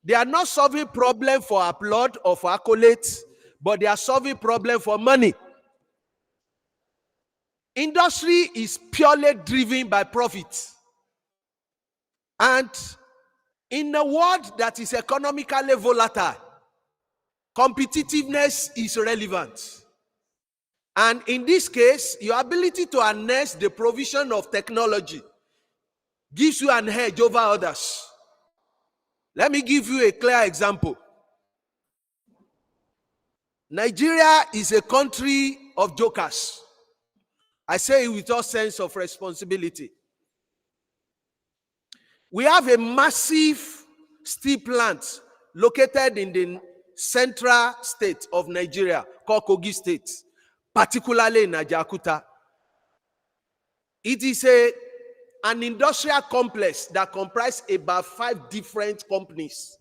They are not solving problem for applaud or for accolades, but they are solving problem for money. Industry is purely driven by profit. And in a world that is economically volatile, competitiveness is relevant. And in this case, your ability to harness the provision of technology gives you an edge over others. Let me give you a clear example. Nigeria is a country of jokers. I say it with all sense of responsibility. We have a massive steel plant located in the central state of Nigeria, called Kogi State, particularly in Ajaokuta. It is an industrial complex that comprises about 5 different companies.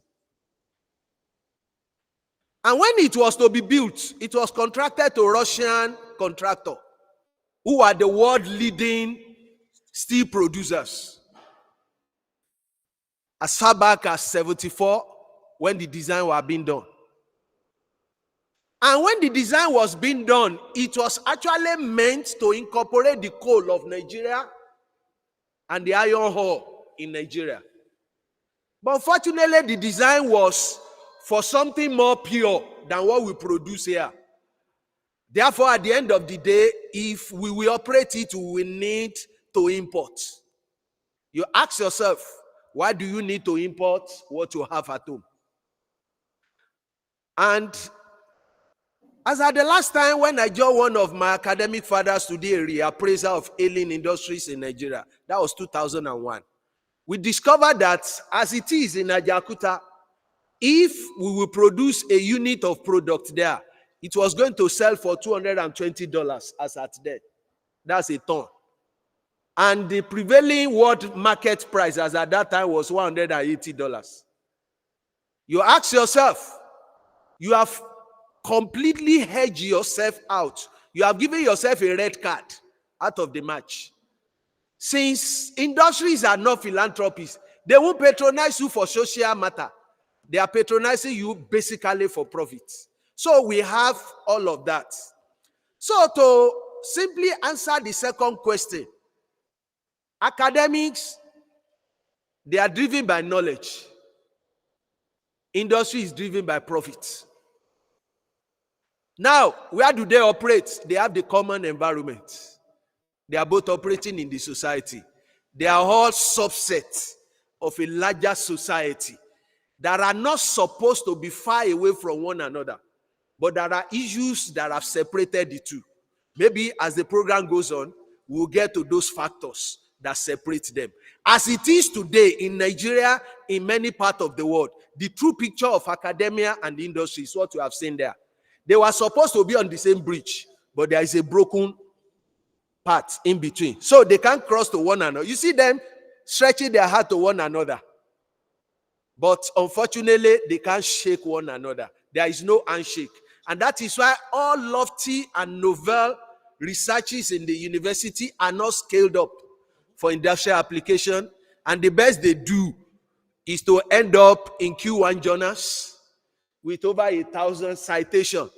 And when it was to be built, it was contracted to a Russian contractor, who are the world leading steel producers. As far back as 1974, when the design was being done. And when the design was being done, it was actually meant to incorporate the coal of Nigeria and the iron ore in Nigeria. But unfortunately, the design was for something more pure than what we produce here. Therefore, at the end of the day, if we will operate it, we will need to import. You ask yourself, why do you need to import what you have at home? And as at the last time when I joined one of my academic fathers to do a reappraisal of ailing industries in Nigeria, that was 2001. We discovered that as it is in Ajaokuta, if we will produce a unit of product there, it was going to sell for $220 as at then. That's a ton. And the prevailing world market price as at that time was $180. You ask yourself, you have completely hedged yourself out. You have given yourself a red card out of the match. Since industries are not philanthropists, they won't patronize you for social matter. They are patronizing you basically for profit. So we have all of that. So to simply answer the second question, academics, they are driven by knowledge. Industry is driven by profit. Now, where do they operate? They have the common environment. They are both operating in the society. They are all subsets of a larger society that are not supposed to be far away from one another. But there are issues that have separated the two. Maybe as the program goes on, we'll get to those factors that separate them. As it is today in Nigeria, in many parts of the world, the true picture of academia and the industry is what you have seen there. They were supposed to be on the same bridge, but there is a broken part in between. So they can't cross to one another. You see them stretching their heart to one another. But unfortunately, they can't shake one another. There is no handshake. And that is why all lofty and novel researches in the university are not scaled up for industrial application. And the best they do is to end up in Q1 journals with over 1,000 citations.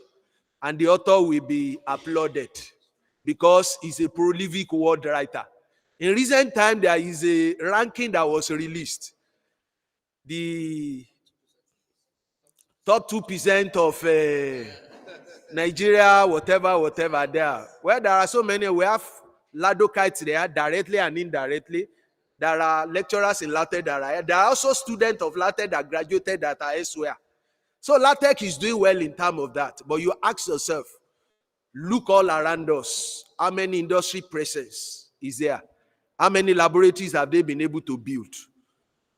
And the author will be applauded because he's a prolific word writer. In recent time, there is a ranking that was released. The top 2% of Nigeria, whatever there. Well, there are so many. We have Ladokites there, directly and indirectly. There are lecturers in LATEC that are here. There are also students of LATEC that graduated that are elsewhere. So LATEC is doing well in terms of that. But you ask yourself, look all around us. How many industry presence is there? How many laboratories have they been able to build?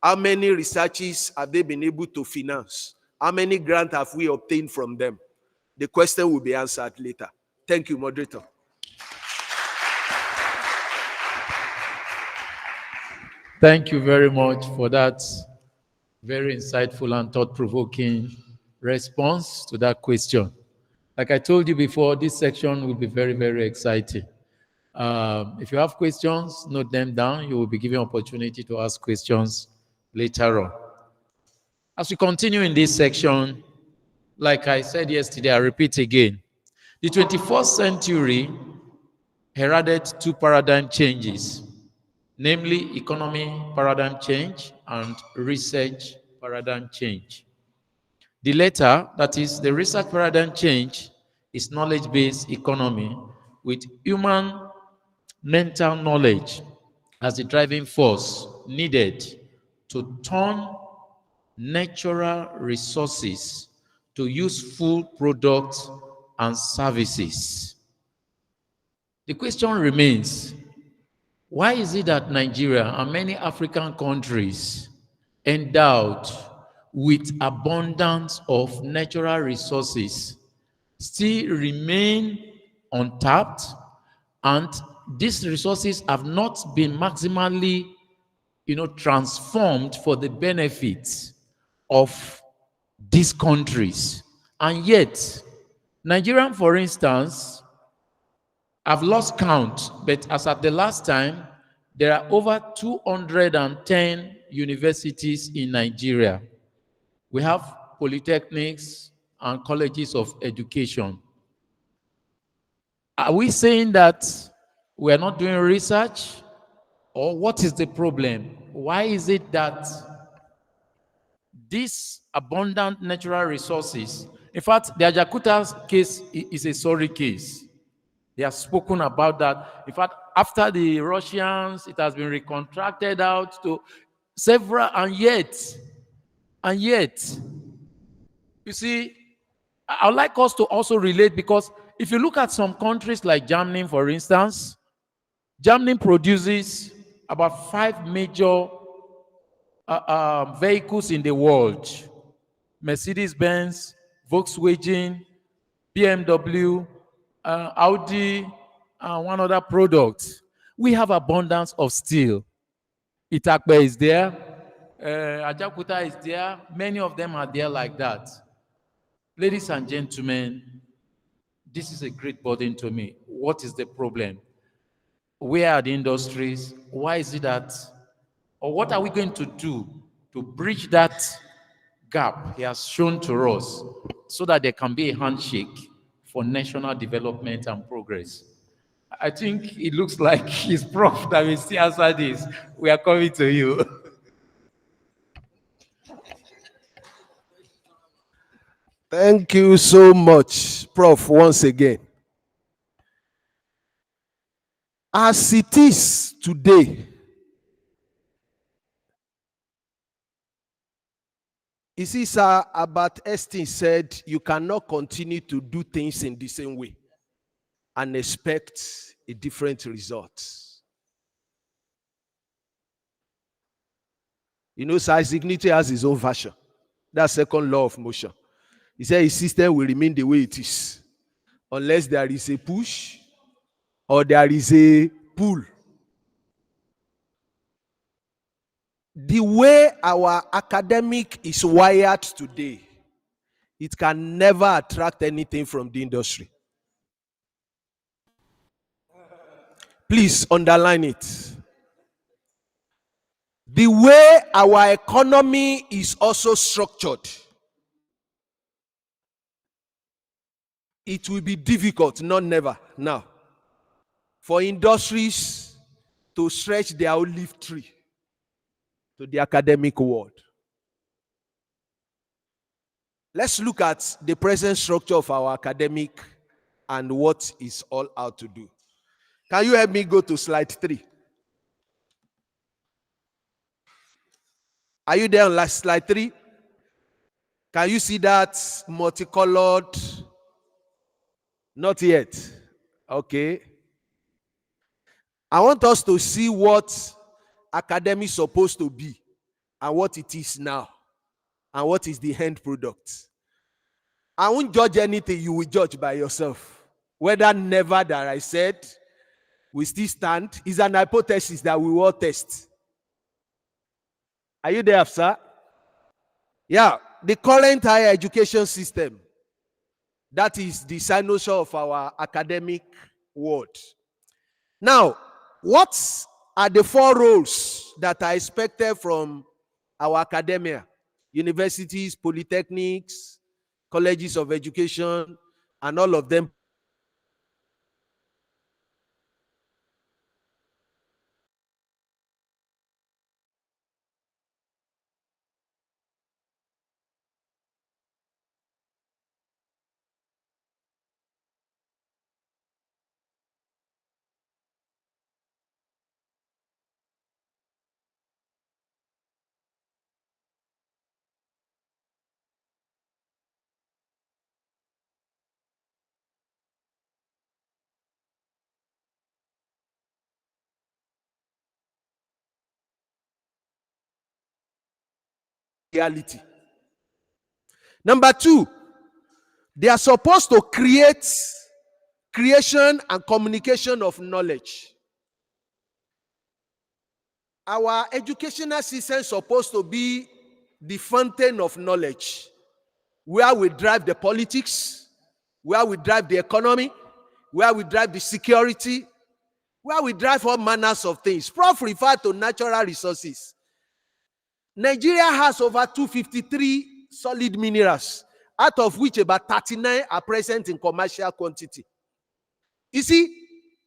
How many researches have they been able to finance? How many grants have we obtained from them? The question will be answered later. Thank you, moderator. Thank you very much for that very insightful and thought-provoking response to that question. Like I told you before, this section will be very, very exciting. If you have questions, note them down. You will be given opportunity to ask questions later on. As we continue in this section, like I said yesterday, I repeat again, the 21st century heralded two paradigm changes, namely economy paradigm change and research paradigm change. The latter, that is the research paradigm change, is knowledge-based economy with human mental knowledge as the driving force needed to turn natural resources to useful products and services. The question remains, why is it that Nigeria and many African countries endowed with abundance of natural resources still remain untapped, and these resources have not been maximally, transformed for the benefits of these countries? And yet, Nigerian, for instance, I've lost count, but as at the last time, there are over 210 universities in Nigeria. We have polytechnics and colleges of education. Are we saying that we are not doing research? Or what is the problem? Why is it that these abundant natural resources, in fact, the Ajakuta case is a sorry case. They have spoken about that. In fact, after the Russians, it has been recontracted out to several, and yet, you see, I would like us to also relate, because if you look at some countries like Germany, for instance, Germany produces about 5 major vehicles in the world: Mercedes-Benz, Volkswagen, BMW, Audi, and one other product. We have abundance of steel. Itakpe is there. Ajakuta is there. Many of them are there like that. Ladies and gentlemen, this is a great burden to me. What is the problem? Where are the industries? Why is it that, or what are we going to do to bridge that gap he has shown to us, so that there can be a handshake for national development and progress? I think it looks like it's Prof that will still answer this. We are coming to you. Thank you so much, Prof, once again. As it is today, you see, Sir Albert Einstein said you cannot continue to do things in the same way and expect a different result. You know, Sir Isaac Newton has his own version. That's second law of motion. He said his system will remain the way it is unless there is a push or there is a pull. The way our academic is wired today, it can never attract anything from the industry. Please underline it. The way our economy is also structured, it will be difficult, not never, now, for industries to stretch their olive tree to the academic world. Let's look at the present structure of our academic and what it's all out to do. Can you help me go to slide 3? Are you there on slide 3? Can you see that multicolored? Not yet. Okay. I want us to see what academy is supposed to be and what it is now and what is the end product. I won't judge anything. You will judge by yourself. Whether never that I said will still stand is an hypothesis that we will test. Are you there, sir? Yeah. The current higher education system, that is the cynosure of our academic world. Now, what are the 4 roles that are expected from our academia? universities, polytechnics, colleges of education, and all of them reality. Number two, they are supposed to create creation and communication of knowledge. Our educational system is supposed to be the fountain of knowledge, where we drive the politics, where we drive the economy, where we drive the security, where we drive all manners of things. Prof referred to natural resources. Nigeria has over 253 solid minerals, out of which about 39 are present in commercial quantity. You see,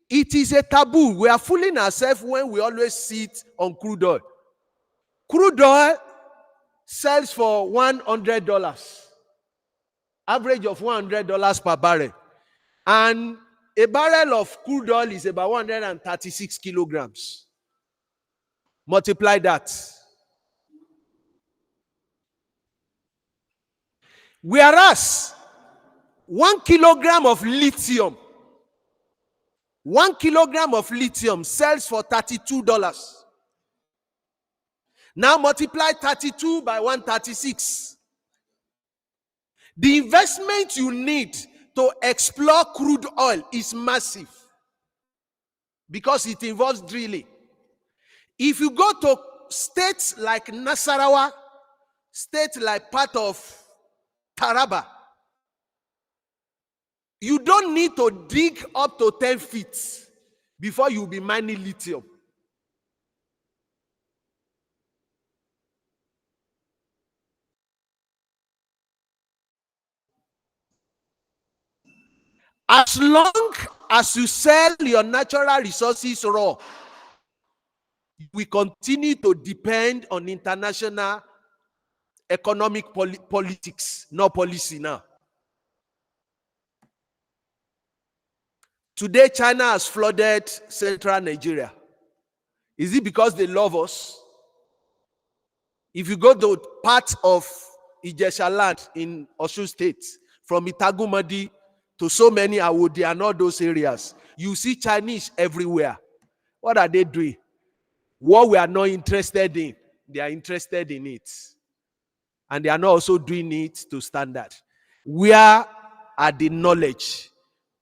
it is a taboo. We are fooling ourselves when we always sit on crude oil. Crude oil sells for $100, average of $100 per barrel. And a barrel of crude oil is about 136 kilograms. Multiply that. Whereas 1 kilogram of lithium, 1 kilogram of lithium sells for $32. Now multiply 32 by 136. The investment you need to explore crude oil is massive because it involves drilling. If you go to states like Nasarawa, states like part of Taraba, you don't need to dig up to 10 feet before you'll be mining lithium. As long as you sell your natural resources raw, we continue to depend on international economic politics, not policy now. Today, China has flooded central Nigeria. Is it because they love us? If you go to parts of Ijesha land in Osun State, from Itagumadi to so many Awodi and all those areas, you see Chinese everywhere. What are they doing? What we are not interested in, they are interested in it. And they are not also doing it to standard. Where are the knowledge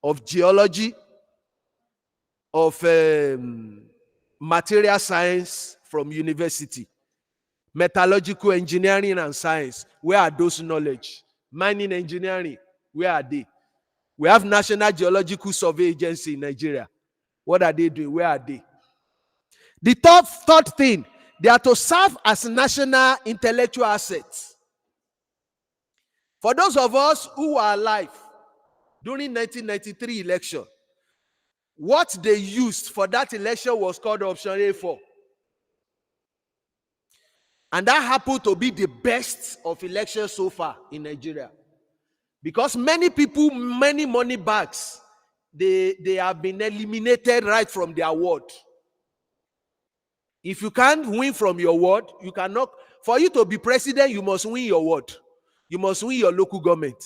of geology, of material science from university, metallurgical engineering and science? Where are those knowledge? Mining engineering, where are they? We have National Geological Survey Agency in Nigeria. What are they doing? Where are they? The third thing, they are to serve as national intellectual assets. For those of us who are alive during 1993 election, what they used for that election was called option A4. And that happened to be the best of elections so far in Nigeria. Because many people, many money bags, they have been eliminated right from their ward. If you can't win from your ward, you cannot. For you to be president, you must win your ward. You must win your local government.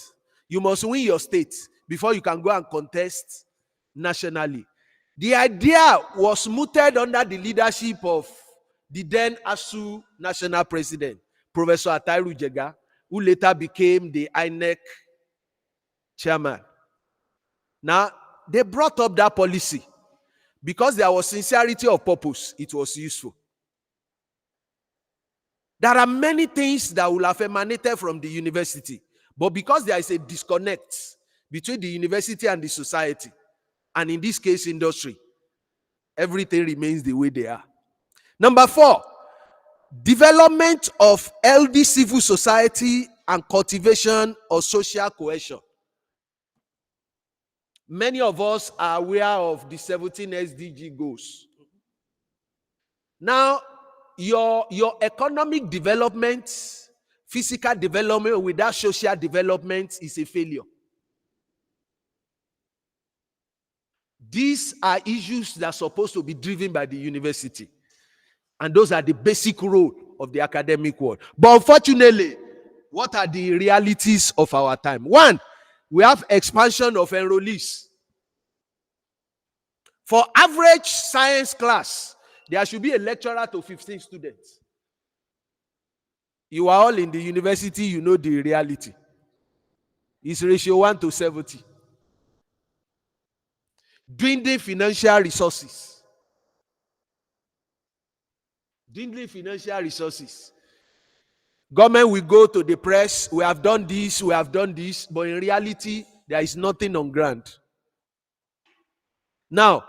You must win your state before you can go and contest nationally. The idea was mooted under the leadership of the then ASU national president, Professor Atairu Jega, who later became the INEC chairman. Now, they brought up that policy because there was sincerity of purpose. It was useful. There are many things that will have emanated from the university, but because there is a disconnect between the university and the society, and in this case, industry, everything remains the way they are. Number 4, development of healthy civil society and cultivation of social cohesion. Many of us are aware of the 17 SDG goals. Now, your economic development, physical development without social development is a failure. These are issues that are supposed to be driven by the university. And those are the basic role of the academic world. But unfortunately, what are the realities of our time? One, we have expansion of enrollees. For average science class, there should be a lecturer to 15 students. You are all in the university, you know the reality. It's ratio 1 to 70. Dwindling financial resources. Dwindling financial resources. Government will go to the press, we have done this, but in reality, there is nothing on ground. Now,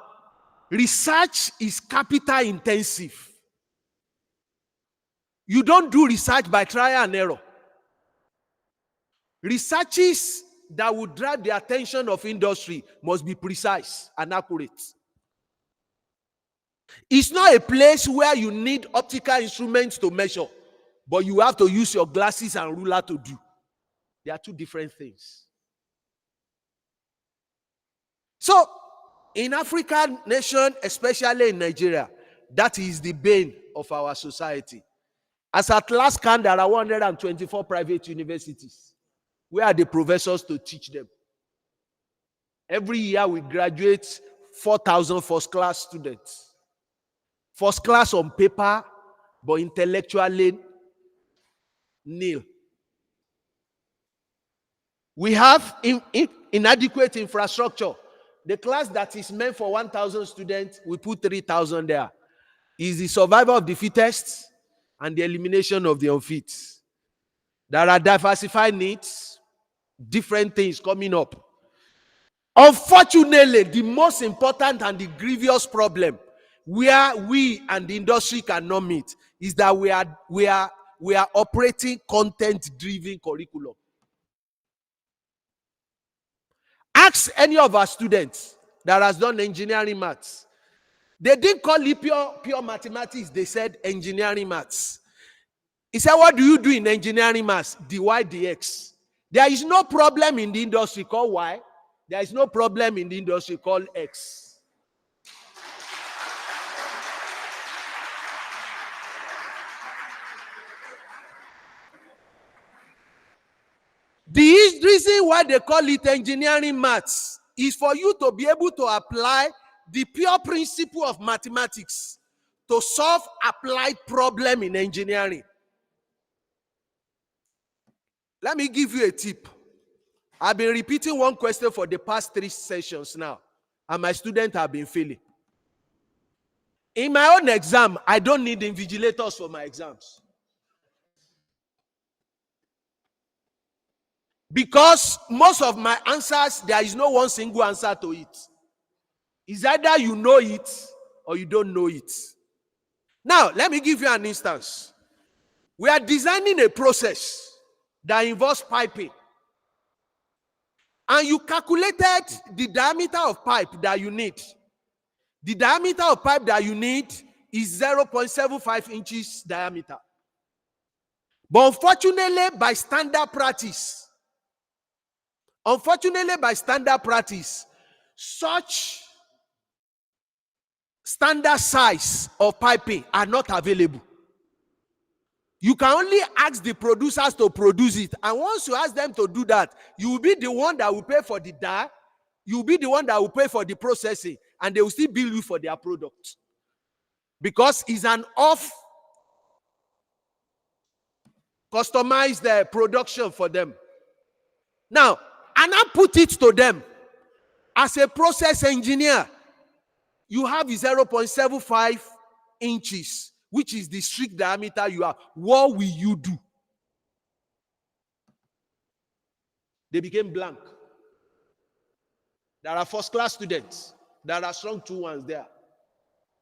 research is capital intensive. You don't do research by trial and error. Researches that would drive the attention of industry must be precise and accurate. It's not a place where you need optical instruments to measure, but you have to use your glasses and ruler to do. They are two different things. So, in African nation, especially in Nigeria, that is the bane of our society. As at last count, there are 124 private universities. Where are the professors to teach them? Every year we graduate 4,000 first-class students. First class on paper, but intellectually nil. We have inadequate infrastructure. The class that is meant for 1,000 students, we put 3,000 there. Is the survival of the fittest and the elimination of the unfit. There are diversified needs, different things coming up. Unfortunately, the most important and the grievous problem where we and the industry cannot meet is that we are operating content-driven curriculum. Ask any of our students that has done engineering maths. They didn't call it pure mathematics. They said engineering maths. He said, what do you do in engineering maths? Dy, dx. There is no problem in the industry called Y. There is no problem in the industry called X. The reason why they call it engineering maths is for you to be able to apply the pure principle of mathematics to solve applied problem in engineering. Let me give you a tip. I've been repeating one question for the past 3 sessions now, and my students have been failing. In my own exam, I don't need invigilators for my exams. Because most of my answers, there is no one single answer to it. It's either you know it or you don't know it. Now, let me give you an instance. We are designing a process that involves piping. And you calculated the diameter of pipe that you need. The diameter of pipe that you need is 0.75 inches diameter. But unfortunately, by standard practice, such standard size of piping are not available. You can only ask the producers to produce it. And once you ask them to do that, you will be the one that will pay for the dye. You will be the one that will pay for the processing. And they will still bill you for their product. Because it's an customized production for them. Now, and I put it to them. As a process engineer, you have 0.75 inches, which is the strict diameter you have. What will you do? They became blank. There are first-class students. There are strong 2-1s there.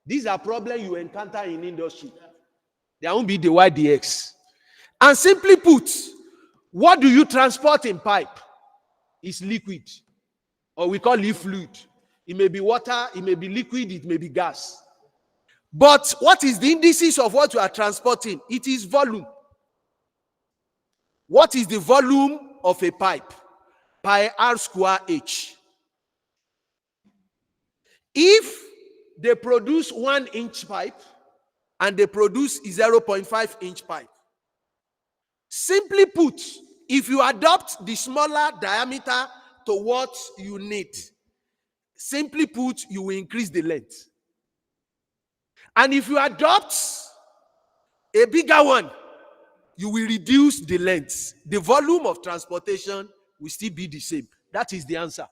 These are problems you encounter in industry. There won't be the YDX. And simply put, what do you transport in pipe? It's liquid, or we call it fluid. It may be water, it may be liquid, it may be gas. But what is the indices of what you are transporting? It is volume. What is the volume of a pipe? Pi r square h. If they produce 1 inch pipe and they produce 0.5 inch pipe, simply put, if you adopt the smaller diameter to what you need, simply put, you will increase the length. And if you adopt a bigger one, you will reduce the length. The volume of transportation will still be the same. That is the answer.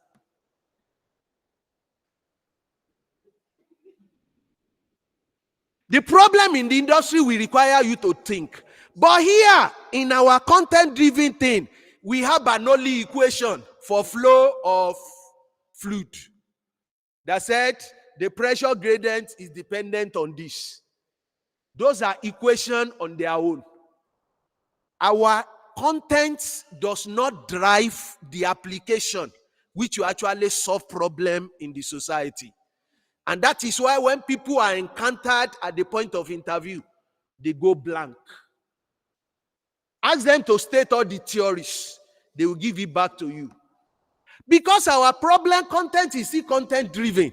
The problem in the industry will require you to think. But here, in our content-driven thing, we have an only equation for flow of fluid that said the pressure gradient is dependent on this. Those are equations on their own. Our content does not drive the application which will actually solve problem in the society. And that is why when people are encountered at the point of interview, they go blank. Ask them to state all the theories. They will give it back to you. Because our problem content is still content driven,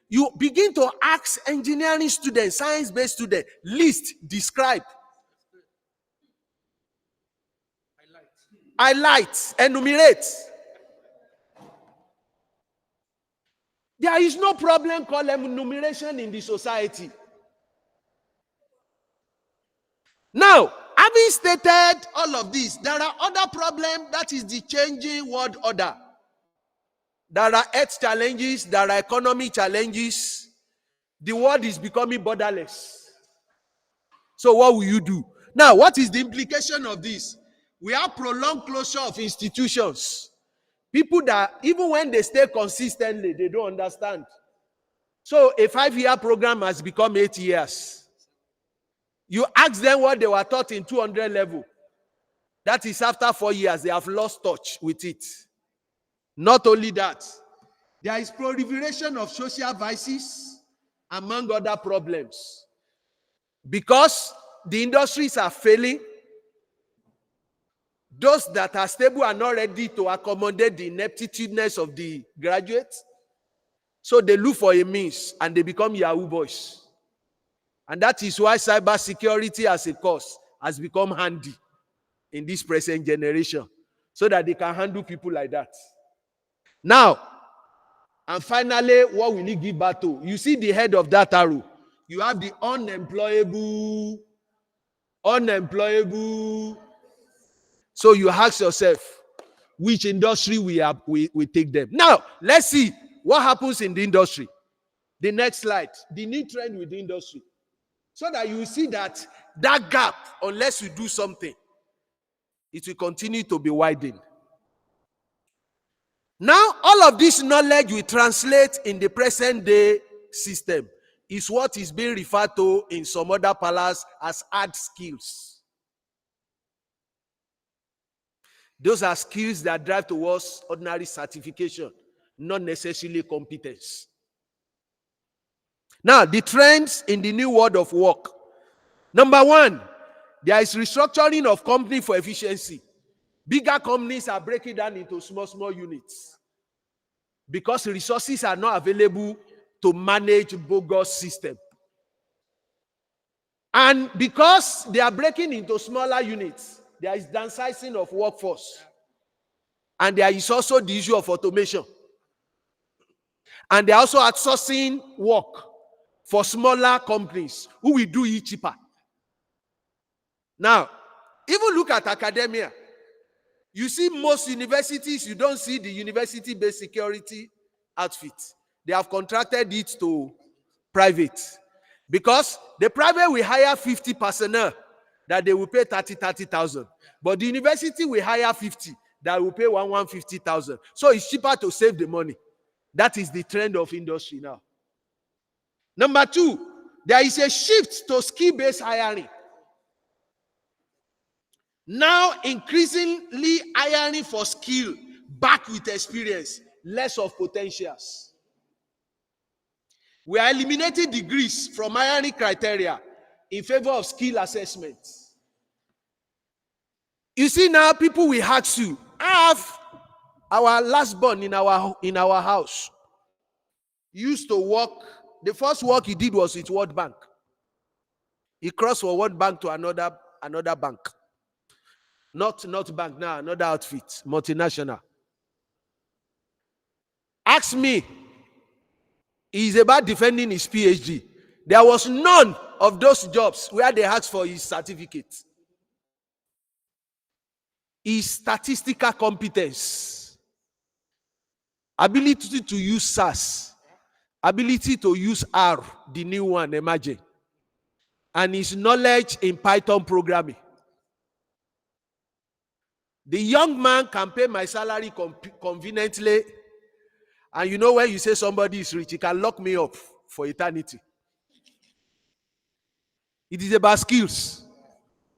you begin to ask engineering students, science-based students, list, describe, highlight, enumerate. There is no problem called enumeration in the society. Now, having stated all of this, there are other problems, that is the changing world order. There are health challenges, there are economic challenges. The world is becoming borderless. So what will you do? Now, what is the implication of this? We have prolonged closure of institutions. People that, even when they stay consistently, they don't understand. So a 5-year program has become 8 years. You ask them what they were taught in 200 level. That is after 4 years, they have lost touch with it. Not only that, there is proliferation of social vices, among other problems. Because the industries are failing, those that are stable are not ready to accommodate the ineptitudeness of the graduates. So they look for a means and they become Yahoo boys. And that is why cybersecurity as a course has become handy in this present generation, so that they can handle people like that. Now, and finally, what will it give back to? You see the head of that arrow. You have the unemployable. So you ask yourself, which industry we take them? Now, let's see what happens in the industry. The next slide, the new trend with the industry. So that you see that gap, unless we do something, it will continue to be widened. Now, all of this knowledge we translate in the present day system is what is being referred to in some other parlance as hard skills. Those are skills that drive towards ordinary certification, not necessarily competence. Now, the trends in the new world of work. Number one, there is restructuring of company for efficiency. Bigger companies are breaking down into small units because resources are not available to manage bogus system. And because they are breaking into smaller units, there is downsizing of workforce. And there is also the issue of automation. And they are also outsourcing work for smaller companies who will do it cheaper. Now, even look at academia. You see most universities, you don't see the university-based security outfit. They have contracted it to private. Because the private will hire 50 personnel that they will pay 30,000. But the university will hire 50 that will pay 150,000. So it's cheaper to save the money. That is the trend of industry now. Number two, there is a shift to skill-based hiring. Now increasingly hiring for skill, back with experience, less of potentials. We are eliminating degrees from hiring criteria in favor of skill assessments. You see now, people will ask you, I have our last born in our house. Used to work. The first work he did was with World Bank. He crossed from one bank to another bank. Not bank now, another outfit, multinational. Ask me, he's about defending his PhD. There was none of those jobs where they asked for his certificate. His statistical competence, ability to use SAS, ability to use R, the new one emerging, and his knowledge in Python programming. The young man can pay my salary conveniently, and you know when you say somebody is rich, he can lock me up for eternity. It is about skills,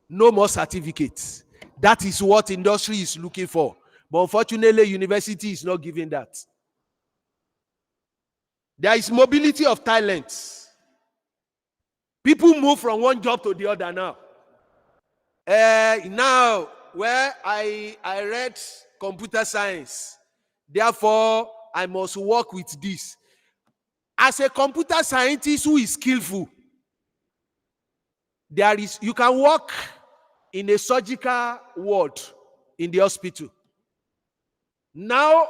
no more certificates. That is what industry is looking for. But unfortunately, university is not giving that. There is mobility of talents. People move from one job to the other now. Now, where I read computer science, therefore I must work with this. As a computer scientist who is skillful, you can work in a surgical ward in the hospital. Now,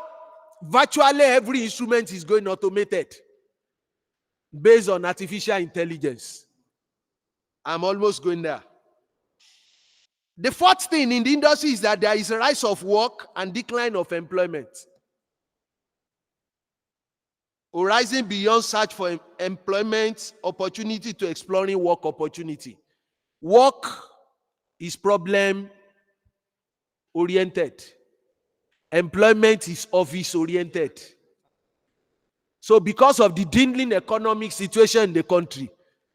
virtually every instrument is going automated based on artificial intelligence. I'm almost going there. The fourth thing in the industry is that there is a rise of work and decline of employment. Rising beyond search for employment opportunity to exploring work opportunity. Work is problem oriented. Employment is office oriented. So because of the dwindling economic situation in the country,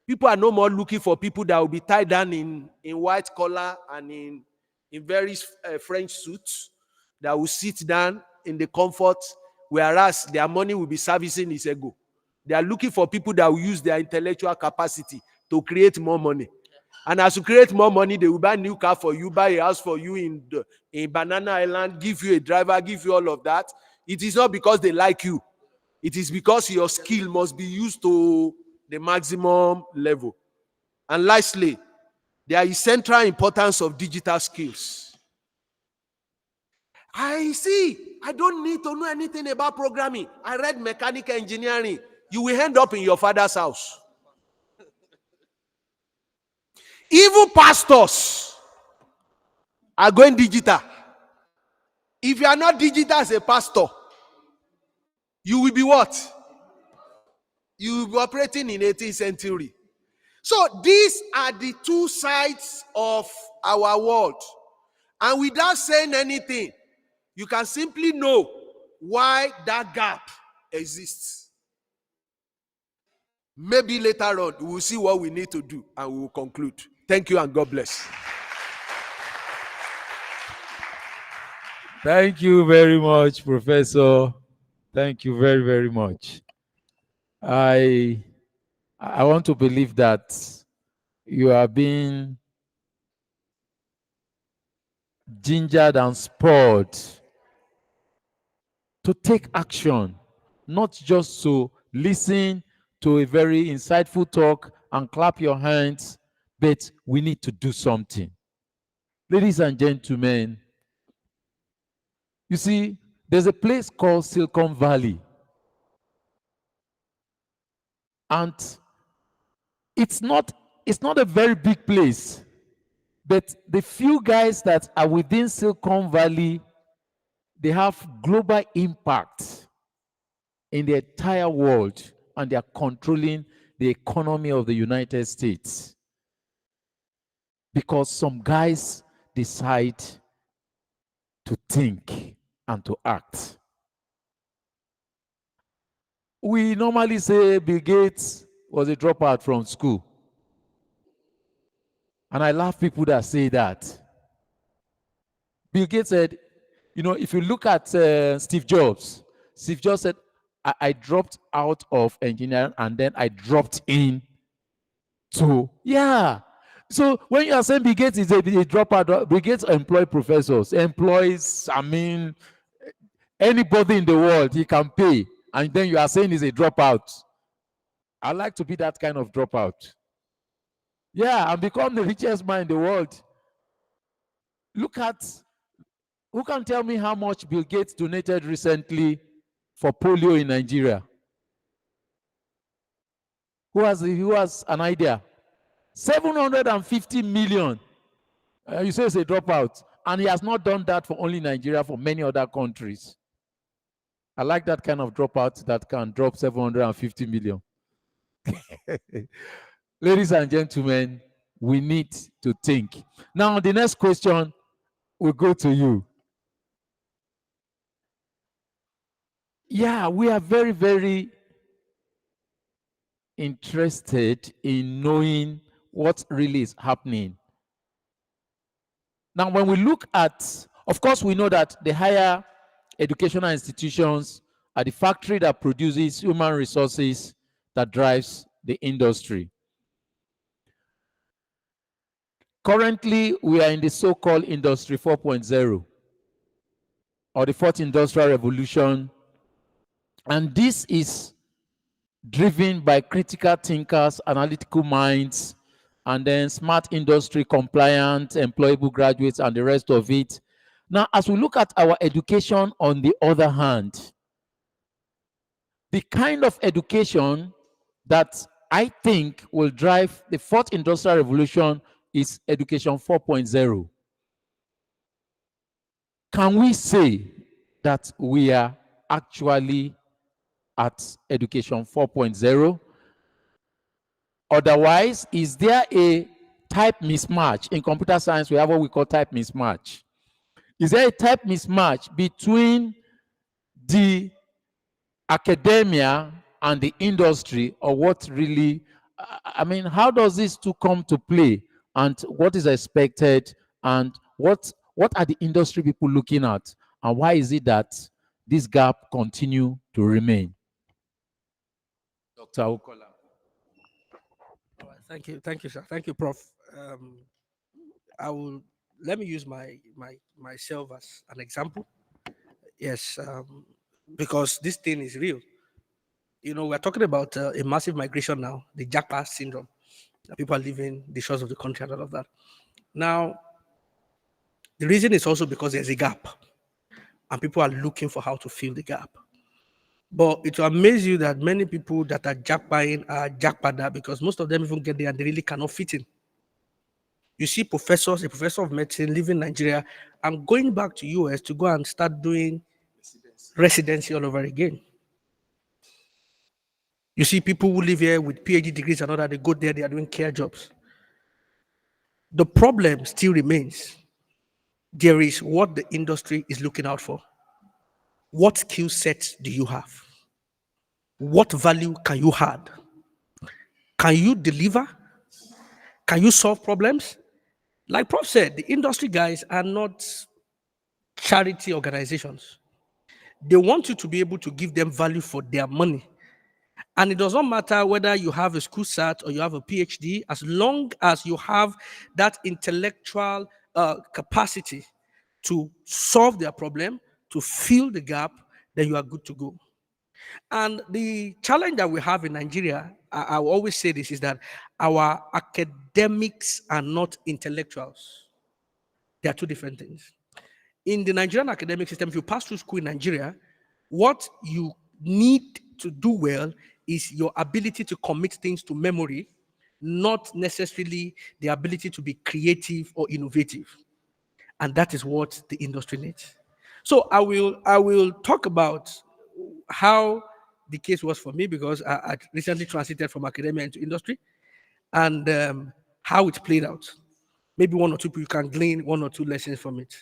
people are no more looking for people that will be tied down in white collar and in very French suits that will sit down in the comfort, whereas their money will be servicing his ego. They are looking for people that will use their intellectual capacity to create more money. And as you create more money, they will buy a new car for you, buy a house for you in Banana Island, give you a driver, give you all of that. It is not because they like you. It is because your skill must be used to the maximum level. And lastly, there is central importance of digital skills. I don't need to know anything about programming. I read mechanical engineering. You will end up in your father's house. Even pastors are going digital. If you are not digital as a pastor, you will be what? You will be operating in 18th century. So these are the two sides of our world. And without saying anything, you can simply know why that gap exists. Maybe later on, we will see what we need to do and we will conclude. Thank you and God bless. Thank you very much, Professor. Thank you very, very much. I want to believe that you are being gingered and spurred to take action, not just to listen to a very insightful talk and clap your hands, but we need to do something. Ladies and gentlemen, you see, there's a place called Silicon Valley. And it's not a very big place, but the few guys that are within Silicon Valley, they have global impact in the entire world, and they are controlling the economy of the United States. Because some guys decide to think and to act. We normally say Bill Gates was a dropout from school. And I love people that say that. Bill Gates said, if you look at Steve Jobs said, I dropped out of engineering and then I dropped in to, yeah. So when you are saying Bill Gates is a dropout, Bill Gates employ professors, employs, anybody in the world he can pay, and then you are saying he's a dropout. I like to be that kind of dropout. Yeah, and become the richest man in the world. Look at, who can tell me how much Bill Gates donated recently for polio in Nigeria? Who has an idea? 750 million. You say it's a dropout. And he has not done that for only Nigeria, for many other countries. I like that kind of dropout that can drop 750 million. Ladies and gentlemen, we need to think. Now, the next question will go to you. Yeah, we are very, very interested in knowing what really is happening. Now, when we look at, of course, we know that the higher educational institutions are the factory that produces human resources that drives the industry. Currently, we are in the so-called Industry 4.0, or the fourth industrial revolution. And this is driven by critical thinkers, analytical minds, and then smart industry compliant, employable graduates, and the rest of it. Now, as we look at our education, on the other hand, the kind of education that I think will drive the fourth industrial revolution is education 4.0. Can we say that we are actually at education 4.0? Otherwise, is there a type mismatch? In computer science, we have what we call type mismatch. Is there a type mismatch between the academia and the industry, or what really, how does this two come to play, and what is expected, and what are the industry people looking at, and why is it that this gap continue to remain? Dr. Okola. All right, thank you, sir. Thank you, Prof. Let me use myself as an example. Yes, because this thing is real. We're talking about a massive migration now, the Japa syndrome. People are leaving the shores of the country and all of that. Now, the reason is also because there's a gap, and people are looking for how to fill the gap. But it will amaze you that many people that are jackpying are jackpada, because most of them even get there and they really cannot fit in. You see a professor of medicine leaving Nigeria and going back to US to go and start doing residency all over again. You see people who live here with PhD degrees and all that, they go there, they are doing care jobs. The problem still remains. There is what the industry is looking out for. What skill sets do you have? What value can you add? Can you deliver? Can you solve problems? Like Prof said, the industry guys are not charity organizations. They want you to be able to give them value for their money. And it does not matter whether you have a school cert or you have a PhD, as long as you have that intellectual capacity to solve their problem, to fill the gap, then you are good to go. And the challenge that we have in Nigeria, I will always say this, is that our academics are not intellectuals. They are two different things. In the Nigerian academic system, if you pass through school in Nigeria, what you need to do well is your ability to commit things to memory, not necessarily the ability to be creative or innovative. And that is what the industry needs. So I will talk about how the case was for me, because I recently transited from academia into industry, and how it played out. Maybe one or two people can glean one or two lessons from it.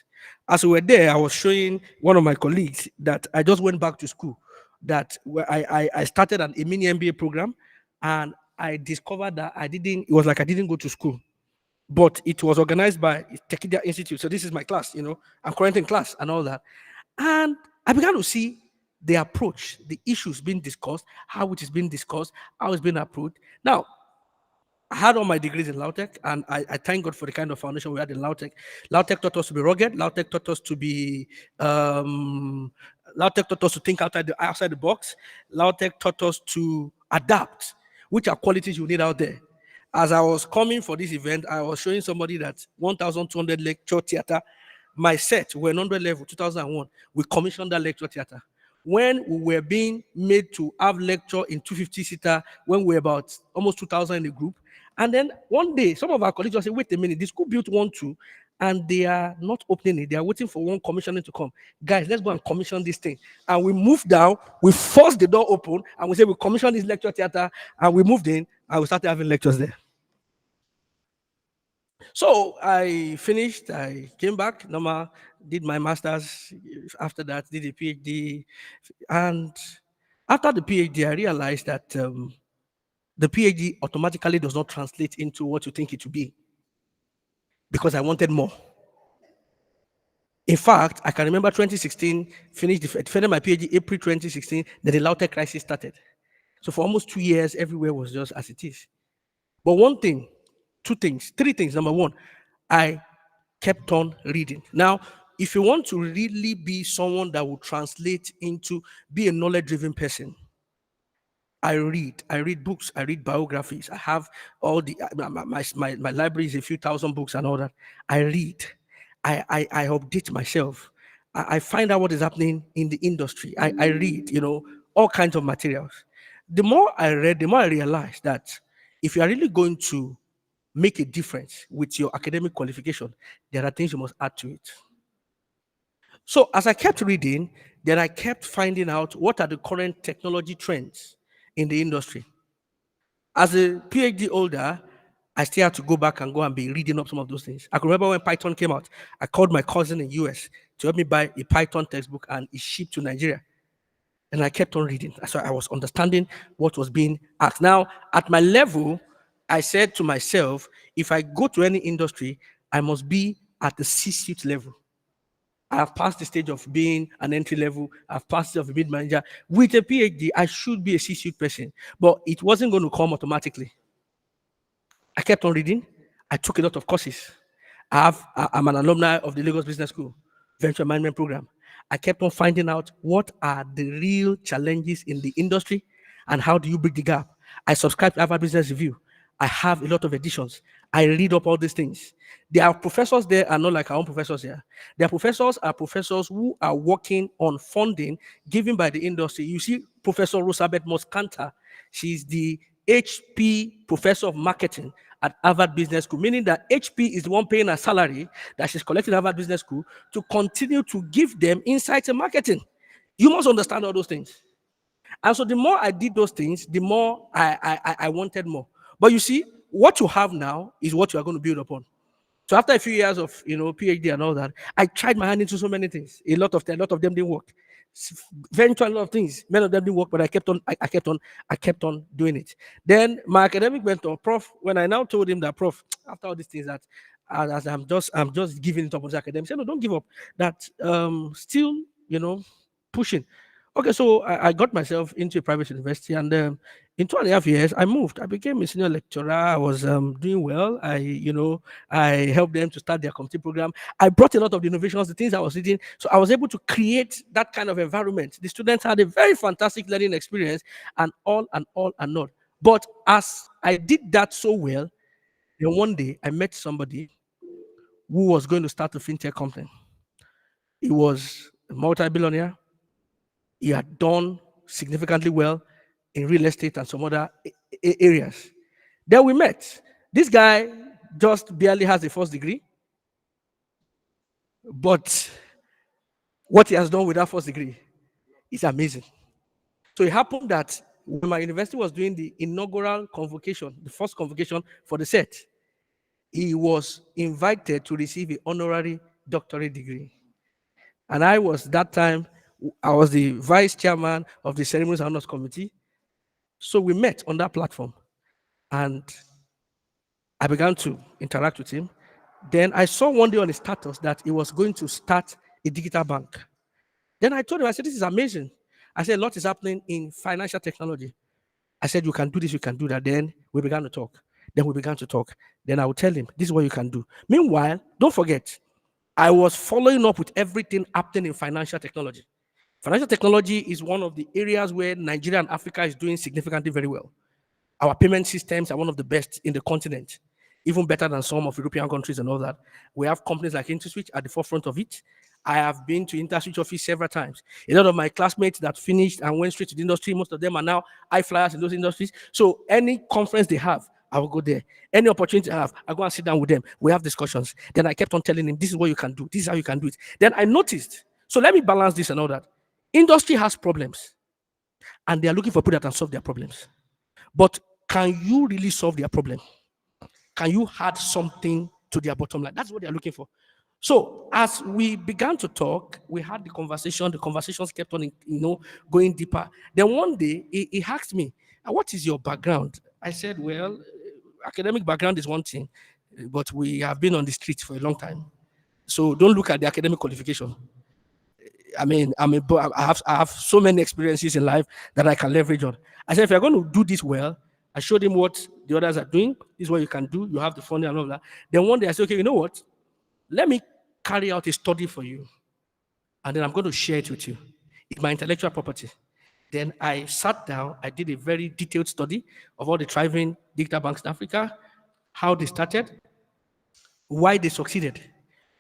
As we were there, I was showing one of my colleagues that I just went back to school, that I started a mini MBA program, and I discovered that it was like I didn't go to school. but it was organized by Tekidia Institute. So this is my class, I'm currently in class and all that. And I began to see the approach, the issues being discussed, how it is being discussed, how it's being approached. Now, I had all my degrees in Lautech, and I thank God for the kind of foundation we had in Lautech. Lautech taught us to be rugged. Lautech taught us to be, Lautech taught us to think outside the box. Lautech taught us to adapt, which are qualities you need out there. As I was coming for this event, I was showing somebody that 1,200 lecture theater. My set, we're 100 level, 2001. We commissioned that lecture theater. When we were being made to have lecture in 250 seater, when we were about almost 2,000 in the group. And then one day, some of our colleagues will say, wait a minute, the school built 1-2, and they are not opening it. They are waiting for one commissioning to come. Guys, let's go and commission this thing. And we moved down, we forced the door open, and we said, we commissioned this lecture theater, and we moved in, and we started having lectures there. So I finished, I came back, normal, did my master's. After that, did a PhD. And after the PhD, I realized that the PhD automatically does not translate into what you think it to be, because I wanted more. In fact, I can remember 2016, defended my PhD April 2016, then the Lautech crisis started. So for almost 2 years, everywhere was just as it is. But one thing, two things, three things. Number one, I kept on reading. Now, if you want to really be someone that will translate into be a knowledge-driven person, I read books, I read biographies. I have all the my library is a few thousand books and all that. I read, I update myself. I find out what is happening in the industry. I read, all kinds of materials. The more I read, the more I realized that if you are really going to make a difference with your academic qualification, there are things you must add to it. So as I kept reading, then I kept finding out what are the current technology trends in the industry. As a PhD holder, I still had to go back and be reading up some of those things. I can remember when Python came out, I called my cousin in US to help me buy a Python textbook, and it shipped to Nigeria. And I kept on reading. So I was understanding what was being asked. Now, at my level, I said to myself, if I go to any industry, I must be at the C-suite level. I have passed the stage of being an entry level. I've passed the stage of being manager. With a PhD, I should be a C-suite person, but it wasn't going to come automatically. I kept on reading. I took a lot of courses. I'm an alumni of the Lagos Business School Venture Management Program. I kept on finding out what are the real challenges in the industry and how do you bridge the gap. I subscribe to Harvard Business Review. I have a lot of editions. I read up all these things. There are professors there are not like our own professors here. Their professors are professors who are working on funding given by the industry. You see Professor Rosabeth Moskanta. She's the HP Professor of Marketing at Harvard Business School, meaning that HP is the one paying her salary that she's collecting at Harvard Business School to continue to give them insights in marketing. You must understand all those things. And so the more I did those things, the more I wanted more. But you see, what you have now is what you are going to build upon. So after a few years of PhD and all that, I tried my hand into so many things. A lot of them didn't work. Eventually, a lot of things, many of them didn't work, but I kept on doing it. Then my academic mentor, Prof, when I now told him that, Prof, after all these things that as I'm just giving it up on the academic, said, no, don't give up. That still, pushing. Okay, so I got myself into a private university, and in 2.5 years, I moved. I became a senior lecturer. I was doing well. I helped them to start their committee program. I brought a lot of the innovations, the things I was reading. So I was able to create that kind of environment. The students had a very fantastic learning experience, and all. But as I did that so well, then one day I met somebody who was going to start a fintech company. He was a multi-billionaire. He had done significantly well in real estate and some other areas. Then we met. This guy just barely has a first degree, but what he has done with that first degree is amazing. So it happened that when my university was doing the inaugural convocation, the first convocation for the set, he was invited to receive an honorary doctorate degree. And I was the vice chairman of the Ceremonies and Honors Committee. So we met on that platform. And I began to interact with him. Then I saw one day on his status that he was going to start a digital bank. Then I told him, I said, this is amazing. I said, a lot is happening in financial technology. I said, you can do this, you can do that. Then we began to talk. Then we began to talk. Then I would tell him, this is what you can do. Meanwhile, don't forget, I was following up with everything happening in financial technology. Financial technology is one of the areas where Nigeria and Africa is doing significantly very well. Our payment systems are one of the best in the continent, even better than some of European countries and all that. We have companies like InterSwitch at the forefront of it. I have been to InterSwitch office several times. A lot of my classmates that finished and went straight to the industry, most of them are now high flyers in those industries. So any conference they have, I will go there. Any opportunity I have, I go and sit down with them. We have discussions. Then I kept on telling him, this is what you can do. This is how you can do it. Then I noticed. So let me balance this and all that. Industry has problems, and they are looking for people that can solve their problems. But can you really solve their problem? Can you add something to their bottom line? That's what they're looking for. So as we began to talk, we had the conversation. The conversations kept on, going deeper. Then one day he asked me, "What is your background?" I said, "Well, academic background is one thing, but we have been on the street for a long time. So don't look at the academic qualification. I mean, I have so many experiences in life that I can leverage on." I said, if you're going to do this well, I showed him what the others are doing. This is what you can do. You have the funding and all that. Then one day I said, okay, you know what? Let me carry out a study for you. And then I'm going to share it with you. It's my intellectual property. Then I sat down. I did a very detailed study of all the thriving digital banks in Africa, how they started, why they succeeded,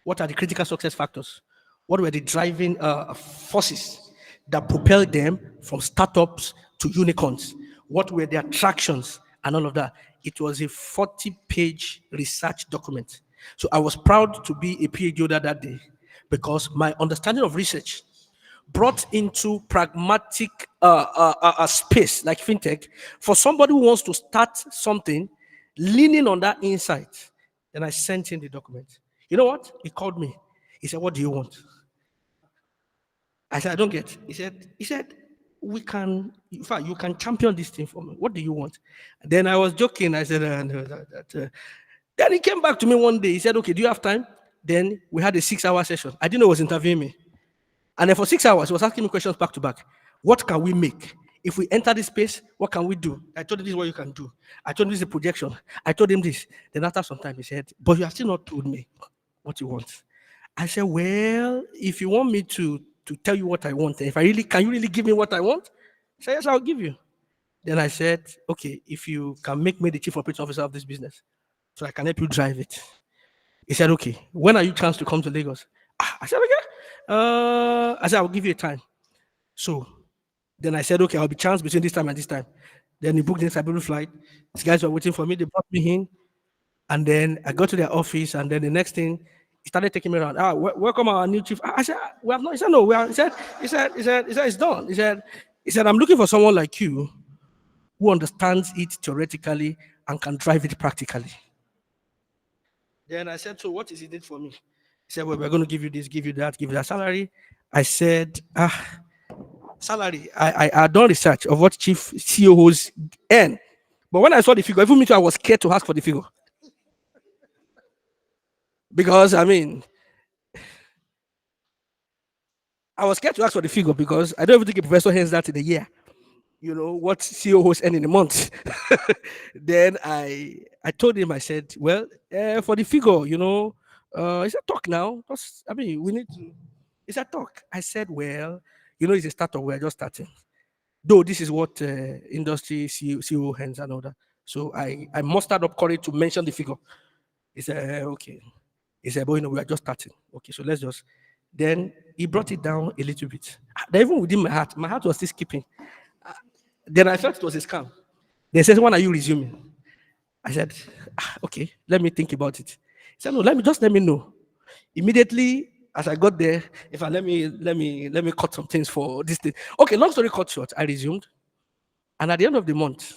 what are the critical success factors, what were the driving forces that propelled them from startups to unicorns, what were their attractions and all of that. It was a 40-page research document. So I was proud to be a PhD holder that day because my understanding of research brought into pragmatic space like fintech for somebody who wants to start something, leaning on that insight. Then I sent him the document. You know what? He called me. He said, "What do you want?" I said, "I don't get." He said, "We can, in fact, you can champion this thing for me. What do you want?" Then I was joking. I said, "No, Then he came back to me one day. He said, "Okay, do you have time?" Then we had a 6-hour session. I didn't know he was interviewing me. And then for 6 hours, he was asking me questions back to back. What can we make? If we enter this space, what can we do? I told him this is what you can do. I told him this is a projection. I told him this. Then after some time, he said, "But you have still not told me what you want." I said, "Well, if you want me to tell you what I want, can you really give me what I want?" He said, "Yes, I'll give you." Then I said, "Okay, if you can make me the chief operating officer of this business, so I can help you drive it." He said, "Okay, when are you chance to come to Lagos?" I said, "Okay." I said, "I'll give you a time." So then I said, "Okay, I'll be chance between this time and this time." Then he booked the Cyber flight. These guys were waiting for me. They brought me in. And then I got to their office. And then the next thing, he started taking me around. Welcome our new chief. I said, "We have not." He said, "No, we are." He said, "It's done." He said, "I'm looking for someone like you who understands it theoretically and can drive it practically." Then I said, "So what is it for me?" He said, "Well, we're going to give you this, give you that salary." I said, salary. I done research of what chief CEOs earn. But when I saw the figure, even me too, I was scared to ask for the figure. Because, I mean, I was scared to ask for the figure because I don't even think a professor earns that in a year. You know, what CEOs earn in a month. Then I told him, I said, "Well, for the figure, he said, talk now. I mean, we need to." He said, "Talk." I said, "Well, it's a startup. We're just starting. Though this is what industry CEO hands and all that." So I mustered up courage to mention the figure. He said, "Okay." He said, "But we are just starting. Okay, so let's just." Then he brought it down a little bit. Then even within my heart was still skipping. Then I felt it was a scam. They said, "When are you resuming?" I said, "Okay, let me think about it." He said, "No, let me know." Immediately as I got there, if I let me cut some things for this thing. Okay, long story cut short, I resumed. And at the end of the month,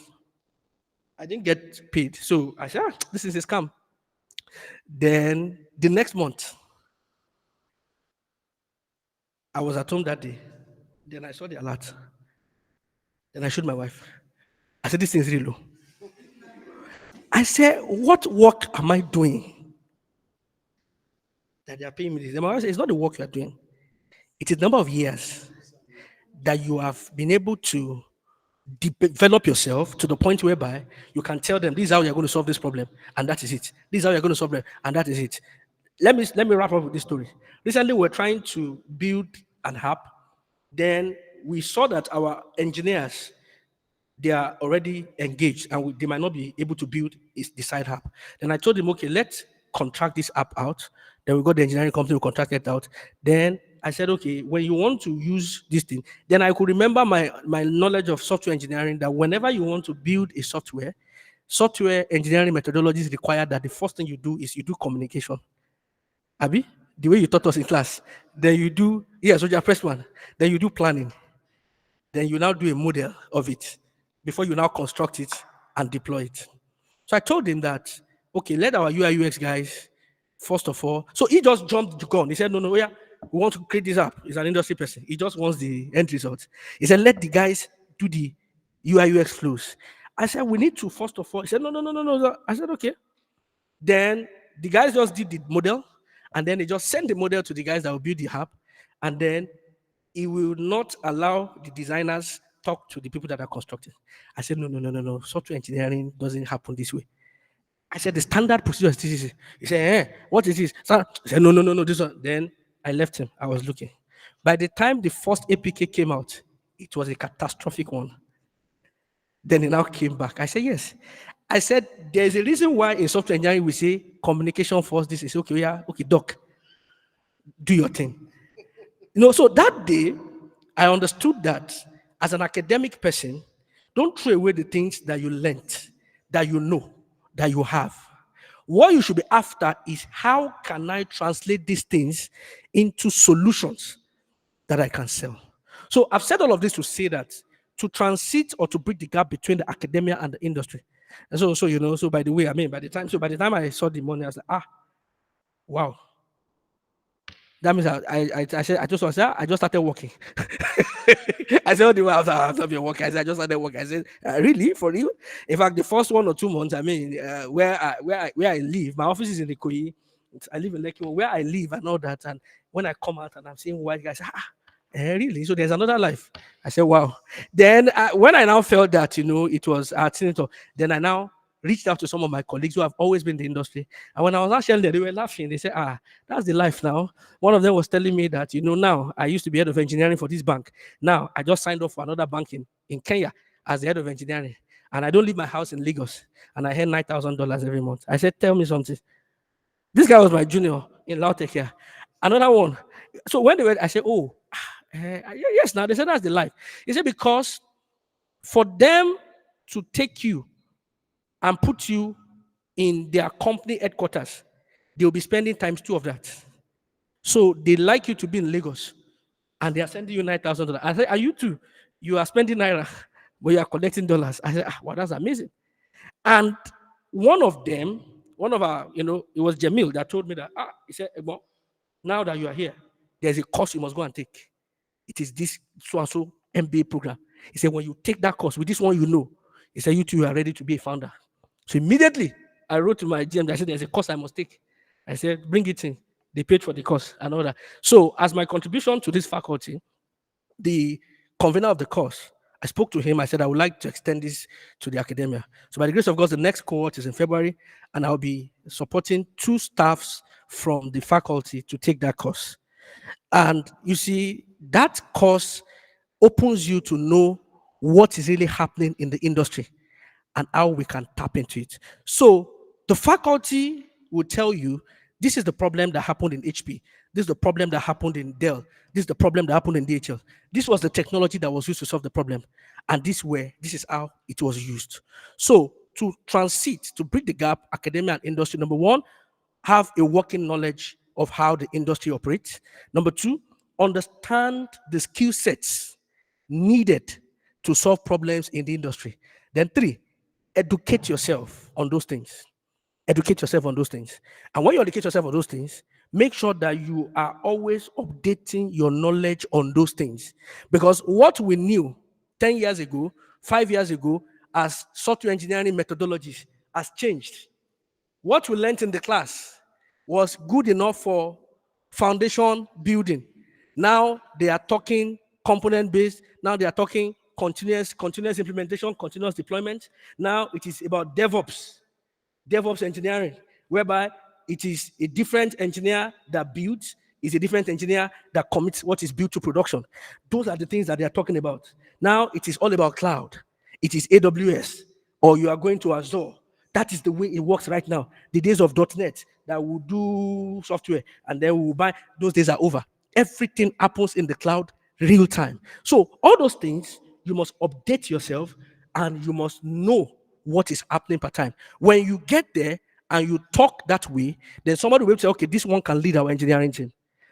I didn't get paid. So I said, "This is a scam." Then the next month, I was at home that day. Then I saw the alert. Then I showed my wife. I said, "This thing is really low." I said, what work am I doing that they are paying me this? I said, it's not the work you are doing. It is the number of years that you have been able to develop yourself to the point whereby you can tell them this is how you're going to solve this problem, and that is it. This is how you're going to solve it, and that is it. Let me wrap up with this story. Recently, we're trying to build an app. Then we saw that our engineers, they are already engaged and they might not be able to build the side app. Then I told him, okay, let's contract this app out. Then we got the engineering company to contract it out. Then I said, okay, when you want to use this thing, then I could remember my knowledge of software engineering, that whenever you want to build a software engineering methodologies require that the first thing you do is you do communication. Abi, the way you taught us in class. Then you do, so you press one. Then you do planning. Then you now do a model of it before you now construct it and deploy it. So I told him that, okay, let our UI UX guys, first of all, so he just jumped the gun. He said, no, we want to create this app. He's an industry person. He just wants the end result. He said, let the guys do the UI UX flows. I said, we need to, first of all, he said, no. I said, okay. Then the guys just did the model, and then they just sent the model to the guys that will build the app, and then he will not allow the designers talk to the people that are constructing. I said, no. Software engineering doesn't happen this way. I said, the standard procedure is this. He said, what is this? I said, no, this one. Then I left him. I was looking. By the time the first APK came out, it was a catastrophic one. Then he now came back. I said, yes. I said, there's a reason why in software engineering we say communication first. This is okay, doc, do your thing. So that day, I understood that as an academic person, don't throw away the things that you learned, that you know, that you have. What you should be after is, how can I translate these things into solutions that I can sell? So I've said all of this to say that to transit or to bridge the gap between the academia and the industry. And so by the way, by the time I saw the money, I was like, wow. That means I just started working. I said, I've not been working. I just started working. I said, really? For real? In fact, the first 1 or 2 months, where I live, my office is in the Koyi. I live in Lekki, where I live and all that. And when I come out and I'm seeing white guys, really? So there's another life. I said, wow. Then when I now felt that, it was then I now reached out to some of my colleagues who have always been in the industry. And when I was actually there, they were laughing. They said, that's the life now. One of them was telling me that, now I used to be head of engineering for this bank. Now I just signed up for another bank in Kenya as the head of engineering. And I don't leave my house in Lagos. And I earn $9,000 every month. I said, tell me something. This guy was my junior in Lautech here. Another one. So when they were, I said, yes, now they said, that's the life. He said, because for them to take you and put you in their company headquarters, they'll be spending ×2 of that. So they like you to be in Lagos, and they are sending you $9,000. I said, are you too? You are spending naira, but you are collecting dollars. I said, wow, that's amazing. And one of our, it was Jamil that told me that, he said, well, now that you are here, there's a course you must go and take. It is this so-and-so MBA program. He said, when you take that course with this one, he said, you two are ready to be a founder. So immediately, I wrote to my GM. I said, there's a course I must take. I said, bring it in. They paid for the course and all that. So as my contribution to this faculty, the convener of the course, I spoke to him. I said, I would like to extend this to the academia. So by the grace of God, the next cohort is in February, and I'll be supporting 2 staffs from the faculty to take that course. And you see, that course opens you to know what is really happening in the industry and how we can tap into it. So the faculty will tell you, this is the problem that happened in HP. This is the problem that happened in Dell. This is the problem that happened in DHL. This was the technology that was used to solve the problem. And this is how it was used. So to transit, to bridge the gap, academia and industry, number 1, have a working knowledge of how the industry operates. Number 2, understand the skill sets needed to solve problems in the industry. Then 3, educate yourself on those things. Educate yourself on those things. And when you educate yourself on those things, make sure that you are always updating your knowledge on those things. Because what we knew 10 years ago, 5 years ago, as software engineering methodologies has changed. What we learned in the class was good enough for foundation building. Now they are talking component based. Now they are talking continuous implementation, continuous deployment. Now it is about DevOps engineering, whereby it is a different engineer that builds, is a different engineer that commits what is built to production. Those are the things that they are talking about. Now it is all about cloud. It is AWS, or you are going to Azure. That is the way it works right now. The days of .NET that will do software and then we will buy, those days are over. Everything happens in the cloud real time. So all those things, you must update yourself and you must know what is happening per time. When you get there and you talk that way, then somebody will say, okay, this one can lead our engineering team.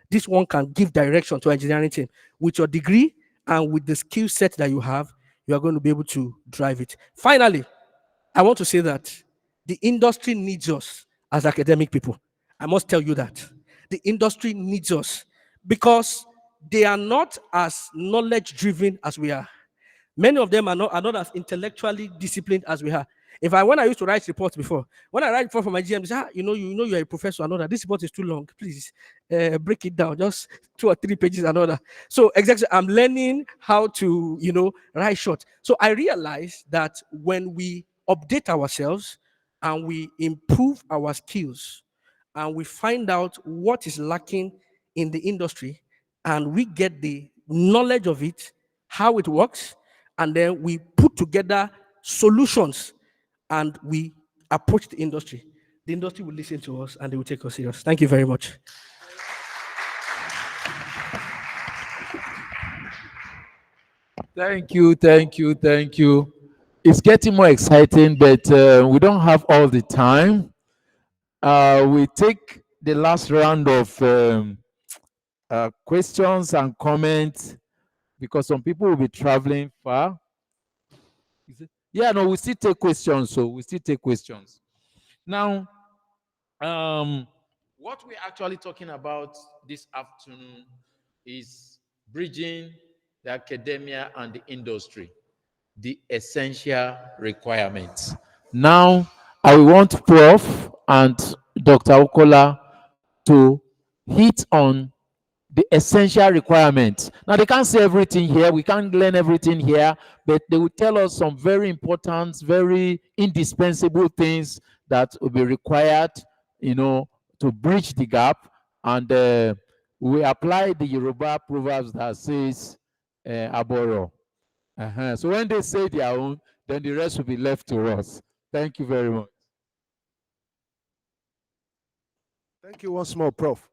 This one can give direction to engineering team. With your degree and with the skill set that you have, you are going to be able to drive it. Finally, I want to say that the industry needs us as academic people. I must tell you that. The industry needs us because they are not as knowledge driven as we are. Many of them are not as intellectually disciplined as we are. When I used to write reports before, when I write report for my GM, they say, you're a professor and all that. This report is too long. Please break it down, just 2 or 3 pages and all that. So exactly, I'm learning how to, write short. So I realized that when we update ourselves and we improve our skills and we find out what is lacking in the industry and we get the knowledge of it, how it works, and then we put together solutions and we approach the industry will listen to us and they will take us serious. Thank you very much. Thank you. It's getting more exciting, but we don't have all the time. We take the last round of questions and comments because some people will be traveling far. Yeah, no, we still take questions. So we still take questions. Now, what we're actually talking about this afternoon is bridging the academia and the industry, the essential requirements. Now, I want Prof. and Dr. Okola to hit on the essential requirements. Now, they can't say everything here. We can't learn everything here, but they will tell us some very important, very indispensable things that will be required, to bridge the gap. And we apply the Yoruba proverbs that says, aboro. So when they say their own, then the rest will be left to us. Thank you very much. Thank you once more, Prof.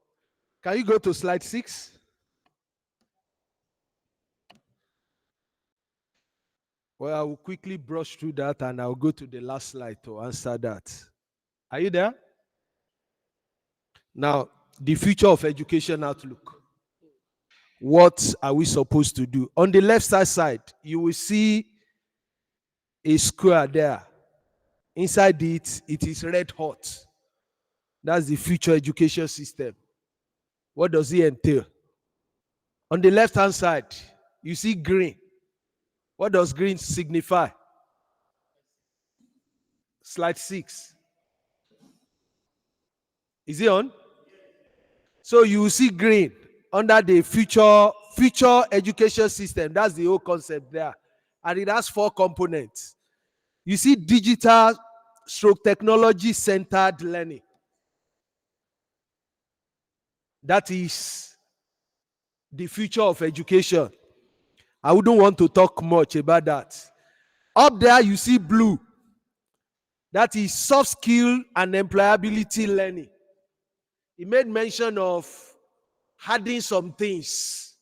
Can you go to slide 6? Well, I will quickly brush through that and I'll go to the last slide to answer that. Are you there? Now, the future of education outlook. What are we supposed to do? On the left side, you will see a square there. Inside it is red hot. That's the future education system. What does it entail? On the left-hand side, you see green. What does green signify? Slide 6. Is it on? So you will see green under the future education system. That's the whole concept there. And it has 4 components. You see digital / technology-centered learning. That is the future of education. I wouldn't want to talk much about that. Up there, you see blue. That is soft skill and employability learning. He made mention of adding some things.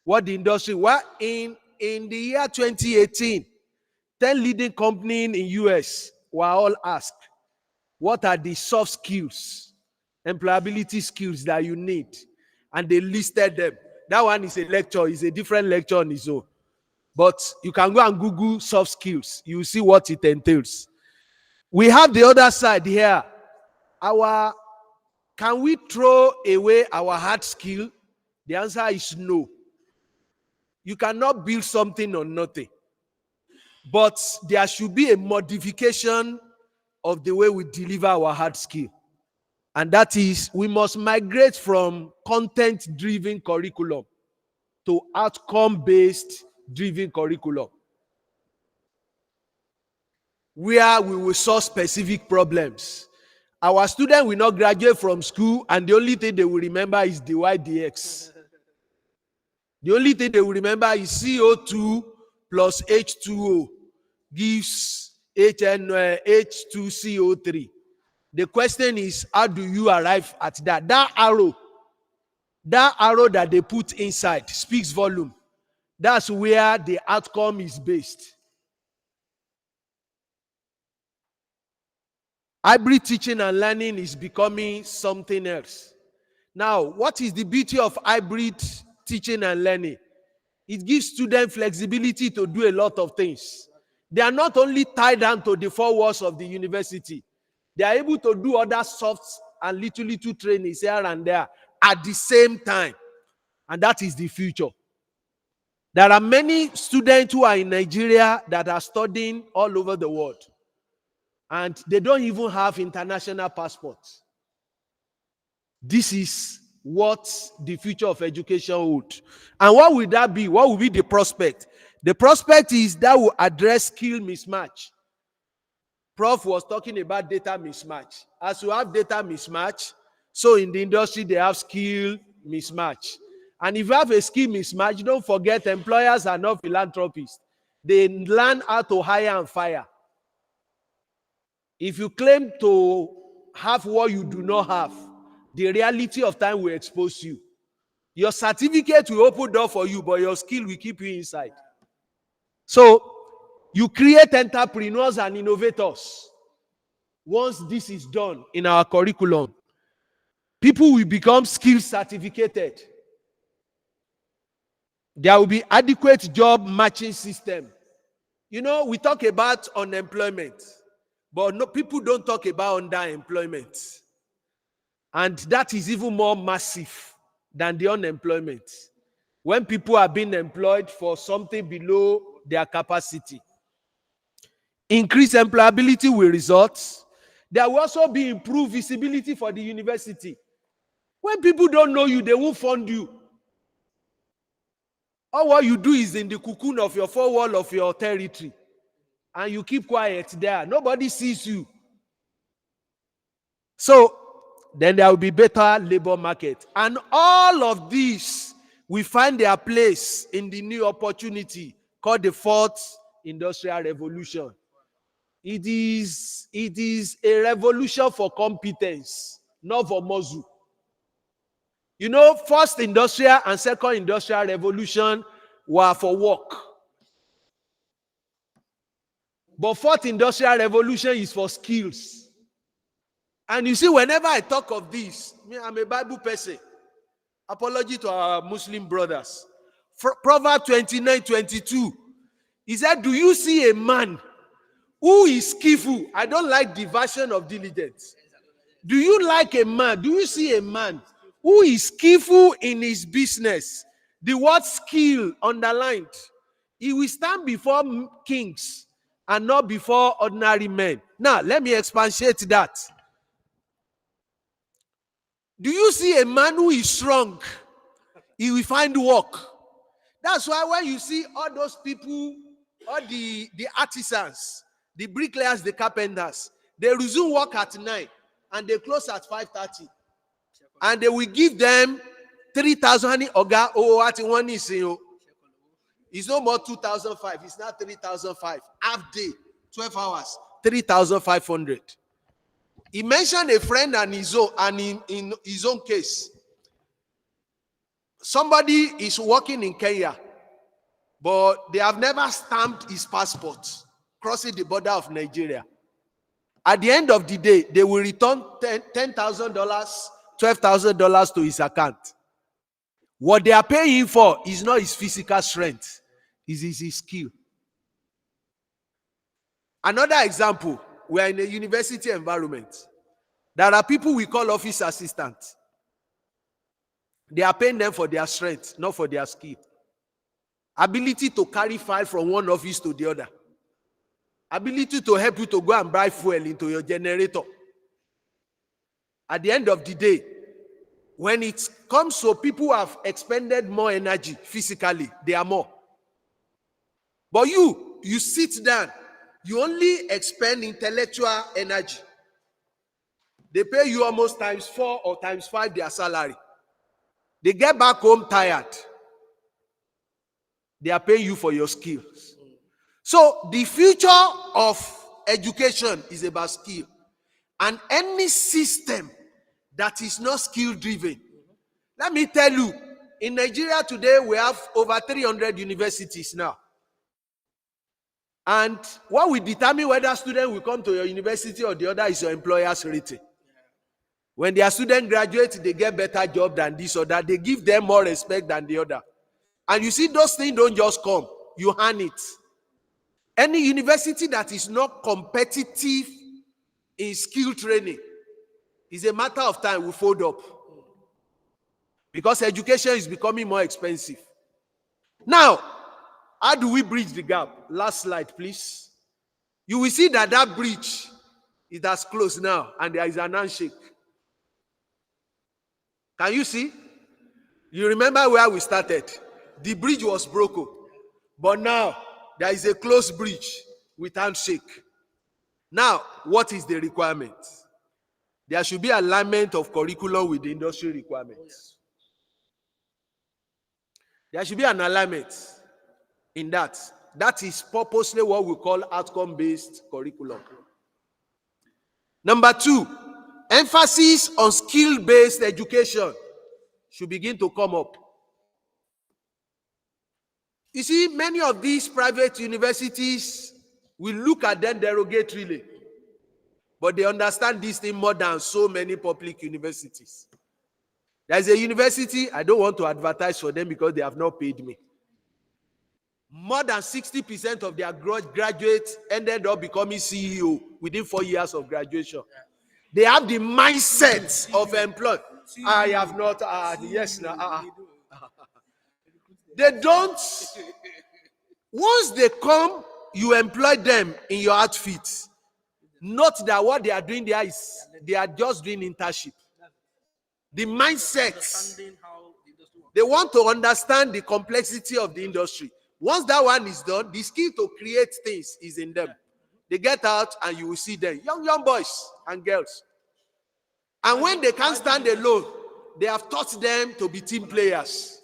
What the industry, in the year 2018, 10 leading companies in US were all asked, what are the soft skills, employability skills that you need? And they listed them. That one is a lecture, is a different lecture on its own. But you can go and Google soft skills. You will see what it entails. We have the other side here. Can we throw away our hard skill? The answer is no. You cannot build something on nothing. But there should be a modification of the way we deliver our hard skill. And that is, we must migrate from content-driven curriculum to outcome-based driven curriculum, where we will solve specific problems. Our students will not graduate from school and the only thing they will remember is dy dx. The only thing they will remember is CO2 plus H2O gives H2CO3. The question is, how do you arrive at that? That arrow that they put inside speaks volume. That's where the outcome is based. Hybrid teaching and learning is becoming something else. Now, what is the beauty of hybrid teaching and learning? It gives students flexibility to do a lot of things. They are not only tied down to the four walls of the university, they are able to do other soft and little trainings here and there at the same time. And that is the future. There are many students who are in Nigeria that are studying all over the world, and they don't even have international passports. This is what the future of education would. And what will that be? What will be the prospect? The prospect is that will address skill mismatch. Prof was talking about data mismatch. As you have data mismatch, so in the industry they have skill mismatch. And if you have a skill mismatch, don't forget employers are not philanthropists. They learn how to hire and fire. If you claim to have what you do not have, the reality of time will expose you. Your certificate will open door for you, but your skill will keep you inside. So, you create entrepreneurs and innovators. Once this is done in our curriculum, people will become skill certificated. There will be adequate job matching system. You know, we talk about unemployment, but no, people don't talk about underemployment. And that is even more massive than the unemployment. When people are being employed for something below their capacity. Increased employability will result. There will also be improved visibility for the university. When people don't know you, they won't fund you. All what you do is in the cocoon of your four wall of your territory. And you keep quiet there. Nobody sees you. So, then there will be better labor market. And all of these will find their place in the new opportunity called the fourth industrial revolution. It is a revolution for competence, not for muscle. You know, first industrial and second industrial revolution were for work. But fourth industrial revolution is for skills. And you see, whenever I talk of this, I'm a Bible person. Apology to our Muslim brothers. Proverbs 29:22. He said, do you see a man who is skillful? I don't like the version of diligence. Do you like a man? Do you see a man who is skillful in his business? The word skill underlined. He will stand before kings and not before ordinary men. Now, let me expatiate that. Do you see a man who is strong? He will find work. That's why when you see all those people, all the artisans, the bricklayers, the carpenters, they resume work at 9 and they close at 5:30. And they will give them 3,000 oga at one is. It's no more 2,005. It's now 3,005. Half day, 12 hours, 3,500. He mentioned a friend and in his own case. Somebody is working in Kenya, but they have never stamped his passport crossing the border of Nigeria. At the end of the day, they will return $10,000, $12,000 to his account. What they are paying him for is not his physical strength, it is his skill. Another example, we are in a university environment. There are people we call office assistants. They are paying them for their strength, not for their skill. Ability to carry file from one office to the other. ability to help you to go and buy fuel into your generator. At the end of the day, when it comes to people who have expended more energy physically, they are more. But you sit down, you only expend intellectual energy. They pay you almost times 4 or times 5 their salary. They get back home tired. They are paying you for your skills. So the future of education is about skill. And any system that is not skill driven, let me tell you, in Nigeria today, we have over 300 universities now. And what will determine whether student will come to your university or the other is your employer's rating. When their student graduates, they get better job than this or that. They give them more respect than the other. And you see, those things don't just come. You earn it. Any university that is not competitive in skill training is a matter of time will fold up. Because education is becoming more expensive. Now, how do we bridge the gap? Last slide, please. You will see that that bridge is as close now, and there is an handshake. Can you see? You remember where we started? The bridge was broken. But now, there is a close bridge with handshake. Now, what is the requirement? There should be alignment of curriculum with the industry requirements. There should be an alignment in that. That is purposely what we call outcome-based curriculum. Number 2, emphasis on skill-based education should begin to come up. You see, many of these private universities, we look at them derogatorily, but they understand this thing more than so many public universities. There's a university, I don't want to advertise for them because they have not paid me. More than 60% of their graduates ended up becoming CEO within 4 years of graduation. They have the mindset of employed. I have not, yes, They don't. Once they come, you employ them in your outfits. Not that what they are doing there is, they are just doing internship. The mindset. They want to understand the complexity of the industry. Once that one is done, the skill to create things is in them. They get out and you will see them. Young boys and girls. And when they can't stand alone, they have taught them to be team players.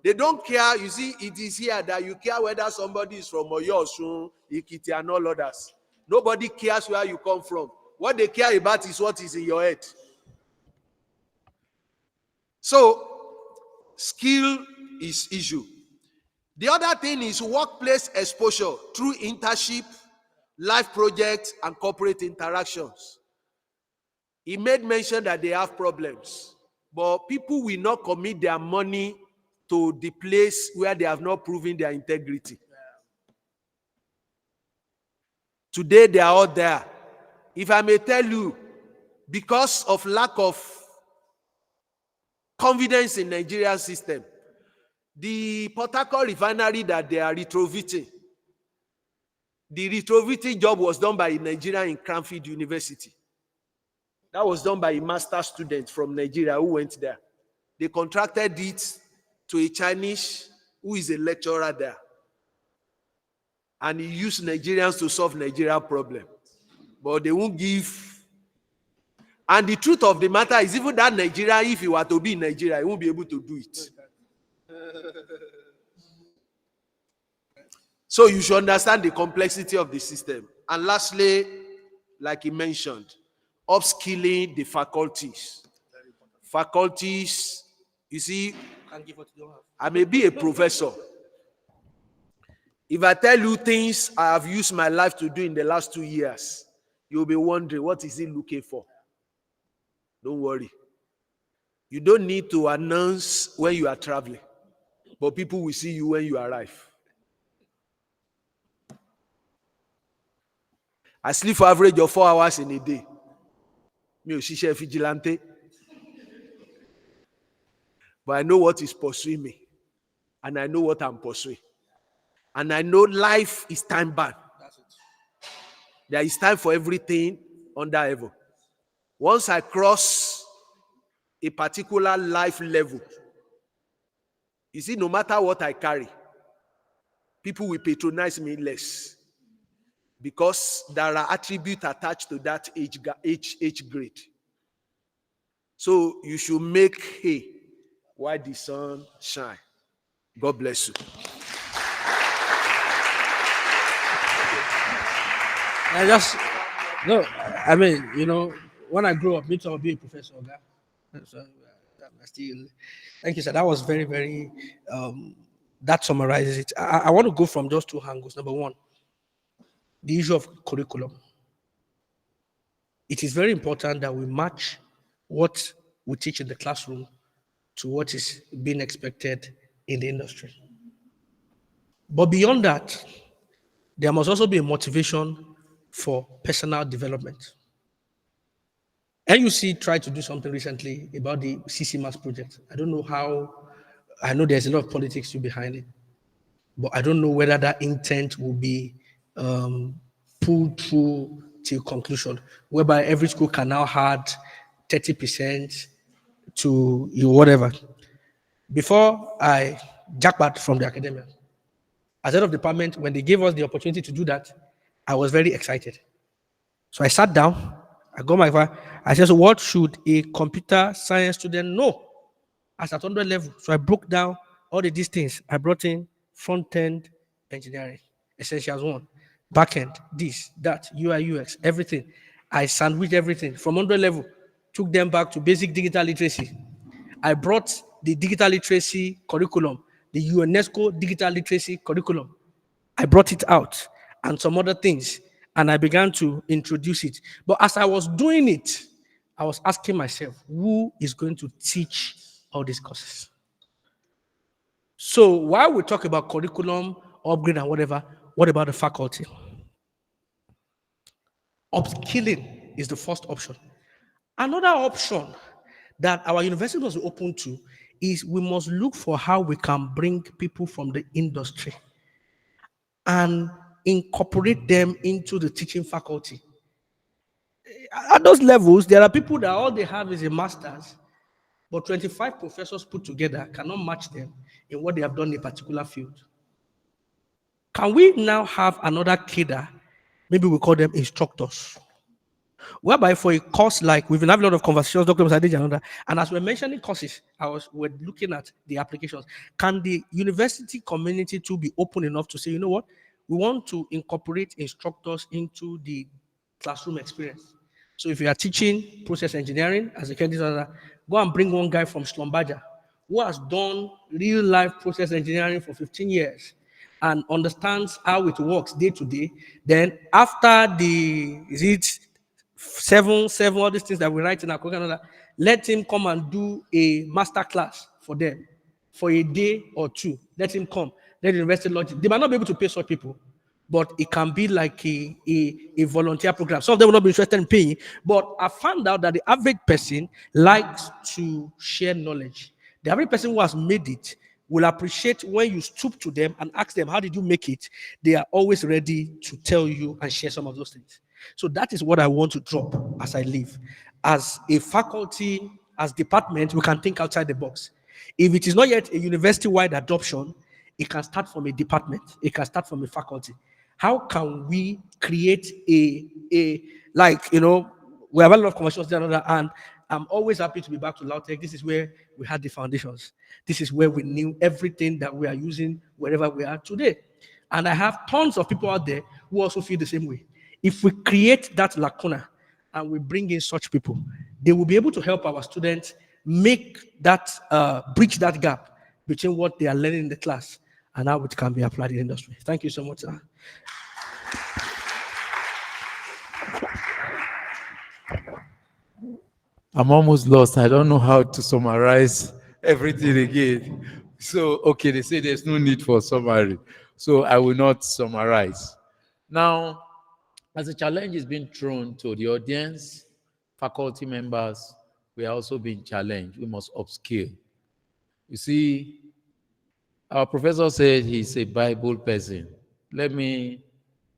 They don't care. You see, it is here that you care whether somebody is from Oyo, Osun, Ikiti, and all others. Nobody cares where you come from. What they care about is what is in your head. So, skill is issue. The other thing is workplace exposure through internship, life projects, and corporate interactions. He made mention that they have problems, but people will not commit their money to the place where they have not proven their integrity. Today they are out there. If I may tell you, because of lack of confidence in Nigerian system, the Port Harcourt refinery that they are retrofitting, the retrofitting job was done by a Nigerian in Cranfield University. That was done by a master student from Nigeria who went there. They contracted it to a Chinese who is a lecturer there. And he used Nigerians to solve Nigerian problem. But they won't give. And the truth of the matter is, even that Nigeria, if he were to be in Nigeria, he won't be able to do it. So you should understand the complexity of the system. And lastly, like he mentioned, upskilling the faculties. Faculties, you see, I may be a professor. If I tell you things I have used my life to do in the last 2 years, you'll be wondering, what is he looking for? Don't worry. You don't need to announce when you are traveling, but people will see you when you arrive. I sleep for average of 4 hours in a day. Me ò ṣiṣẹ́ vigilante. But I know what is pursuing me. And I know what I'm pursuing. And I know life is time bound. There is time for everything under heaven. Once I cross a particular life level, you see, no matter what I carry, people will patronize me less because there are attributes attached to that age grade. So you should make hay while the sun shine. God bless you. I mean, you know, when I grow up, me too, I'll be a professor. Okay? So, I still, thank you, sir. That was very, very, that summarizes it. I want to go from just two angles. Number one, the issue of curriculum. It is very important that we match what we teach in the classroom to what is being expected in the industry. But beyond that, there must also be a motivation for personal development. NUC tried to do something recently about the CC Mass project. I don't know how, I know there's a lot of politics behind it, but I don't know whether that intent will be pulled through till conclusion, whereby every school can now add 30% to you whatever. Before I jackpot from the academia, as head of department, when they gave us the opportunity to do that, I was very excited. So I sat down, I got my file, I said, so what should a computer science student know as at 100 level? So I broke down all these things. I brought in front-end engineering, essentials 1, back-end, this, that, UI, UX, everything. I sandwiched everything from 100 level, took them back to basic digital literacy. I brought the digital literacy curriculum, the UNESCO digital literacy curriculum. I brought it out and some other things, and I began to introduce it. But as I was doing it, I was asking myself, who is going to teach all these courses? So while we talk about curriculum, upgrade, and whatever, what about the faculty? Upskilling is the first option. Another option that our university was open to is we must look for how we can bring people from the industry and incorporate them into the teaching faculty. At those levels, there are people that all they have is a master's, but 25 professors put together cannot match them in what they have done in a particular field. Can we now have another cadre? Maybe we call them instructors. Whereby for a course like, we've been having a lot of conversations, Dr. Musadij and other, and as we're mentioning courses, we're looking at the applications. Can the university community to be open enough to say, you know what, we want to incorporate instructors into the classroom experience. So if you are teaching process engineering as a candidate, go and bring one guy from Slumbaja who has done real life process engineering for 15 years and understands how it works day to day. Then after the, is it seven, all these things that we write in our curriculum, let him come and do a master class for them for a day or two. Let him come. Let the university lodge. They might not be able to pay such people, but it can be like a volunteer program. Some of them will not be interested in paying, but I found out that the average person likes to share knowledge. The average person who has made it will appreciate when you stoop to them and ask them, how did you make it? They are always ready to tell you and share some of those things. So that is what I want to drop as I leave. As a faculty, as department, we can think outside the box. If it is not yet a university-wide adoption, it can start from a department. It can start from a faculty. How can we create a like, you know, we have a lot of conversations there, and I'm always happy to be back to Lautech. This is where we had the foundations. This is where we knew everything that we are using wherever we are today. And I have tons of people out there who also feel the same way. If we create that lacuna and we bring in such people, they will be able to help our students make that, bridge that gap between what they are learning in the class and how it can be applied in the industry. Thank you so much, sir. I'm almost lost. I don't know how to summarize everything again. So, okay, they say there's no need for summary. So I will not summarize. Now, as a challenge is being thrown to the audience, faculty members, we are also being challenged. We must upskill. You see, our professor said he's a Bible person. Let me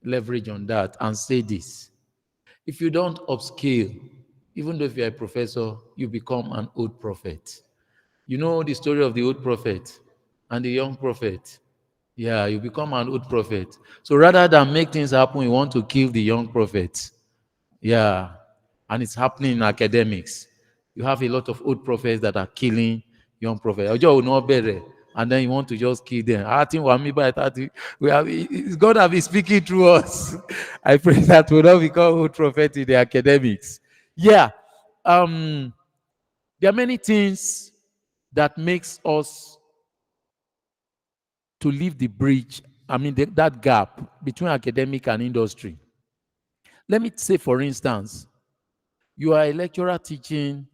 leverage on that and say this. If you don't upscale, even though if you're a professor, you become an old prophet. You know the story of the old prophet and the young prophet. Yeah, you become an old prophet. So rather than make things happen, you want to kill the young prophet. Yeah, and it's happening in academics. You have a lot of old prophets that are killing young prophets. Ọjọ́ wo ni wọ́n bẹ̀rẹ̀? And then you want to just kill them. I think we have it's God have been speaking through us. I pray that we don't become old prophet in the academics. Yeah. There are many things that makes us to leave the bridge, that gap between academic and industry. Let me say, for instance, you are a lecturer teaching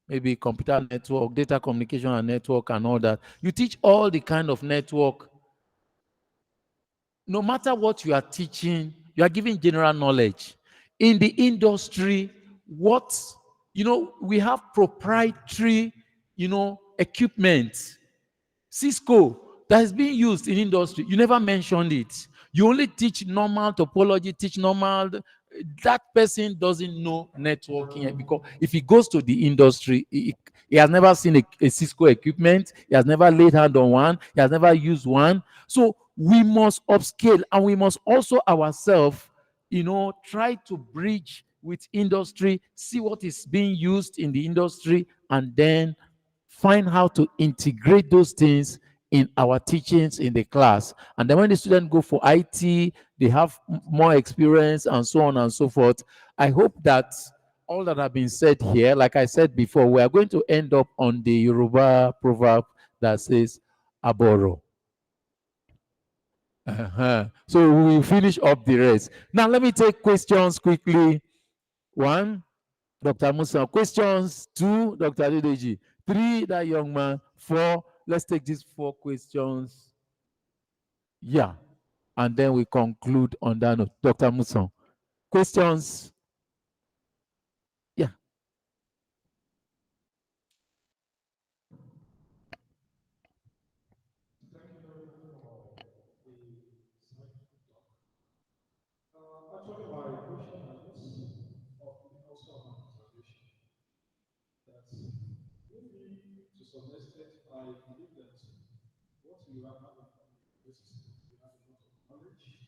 maybe computer network, data communication and network and all that. You teach all the kind of network. No matter what you are teaching, you are giving general knowledge. In the industry, we have proprietary, equipment. Cisco that is being used in industry, you never mentioned it. You only teach normal topology, teach normal. That person doesn't know networking because if he goes to the industry, he has never seen a Cisco equipment. He has never laid hand on one. He has never used one. So we must upscale and we must also ourselves, try to bridge with industry, see what is being used in the industry, and then find how to integrate those things in our teachings in the class. And then when the students go for IT, they have more experience and so on and so forth. I hope that all that have been said here, like I said before, we are going to end up on the Yoruba proverb that says aboro. So we will finish up the rest. Now let me take questions quickly. 1, Dr. Musa. Questions. 2, Dr. Adedeji. 3, that young man. 4, let's take these 4 questions. Yeah. And then we conclude on that note. Dr. Musa. Questions? Yeah. Actually, my question is also an observation that maybe to some extent I believe that what we have now in the system, we have a lot of knowledge,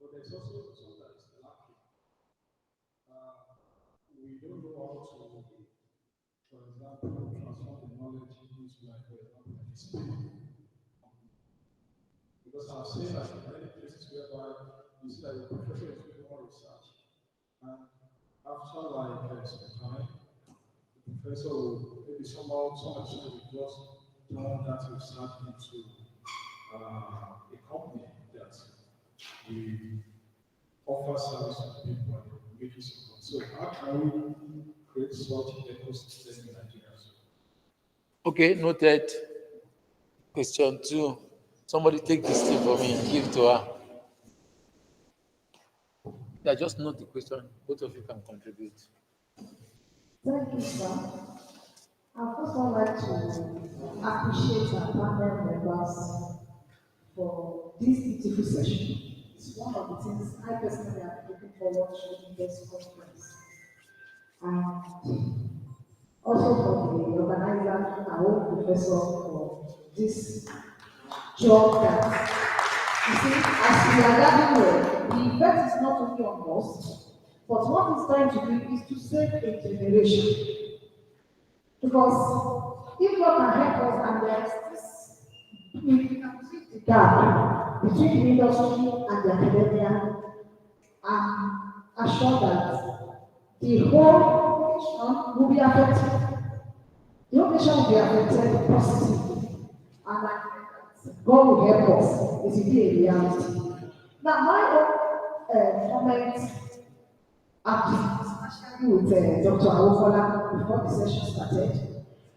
but there's also something that is lacking. We don't know how to, for example, transform the knowledge into, like, for example, like a skill. Because I've seen like in many places whereby you see that the professor is doing more research, and after like some time, the professor will maybe somehow some student will just turn that research into a company that we offer service to people and make use of. So how can we create such ecosystem in Nigeria? Okay, noted. Question 2. Somebody take this thing for me and give it to her. Yeah, just note the question. Both of you can contribute. Thank you, sir. I first all like to appreciate our panel members for this beautiful session. It's one of the things I personally am looking forward to in this conference. And also for the organizer, our own professor, for this job that, you see, as we are gathering here, the effect is not only on us, but what it's trying to do is to save a generation. Because if God can help us and there is this, we can bridge the gap between the industry and the academia, I'm assured that the whole nation will be affected. The whole nation will be affected positively. And I think that God will help us. It will be a reality. Now, my own comment, especially with Dr. Awofola before the session started,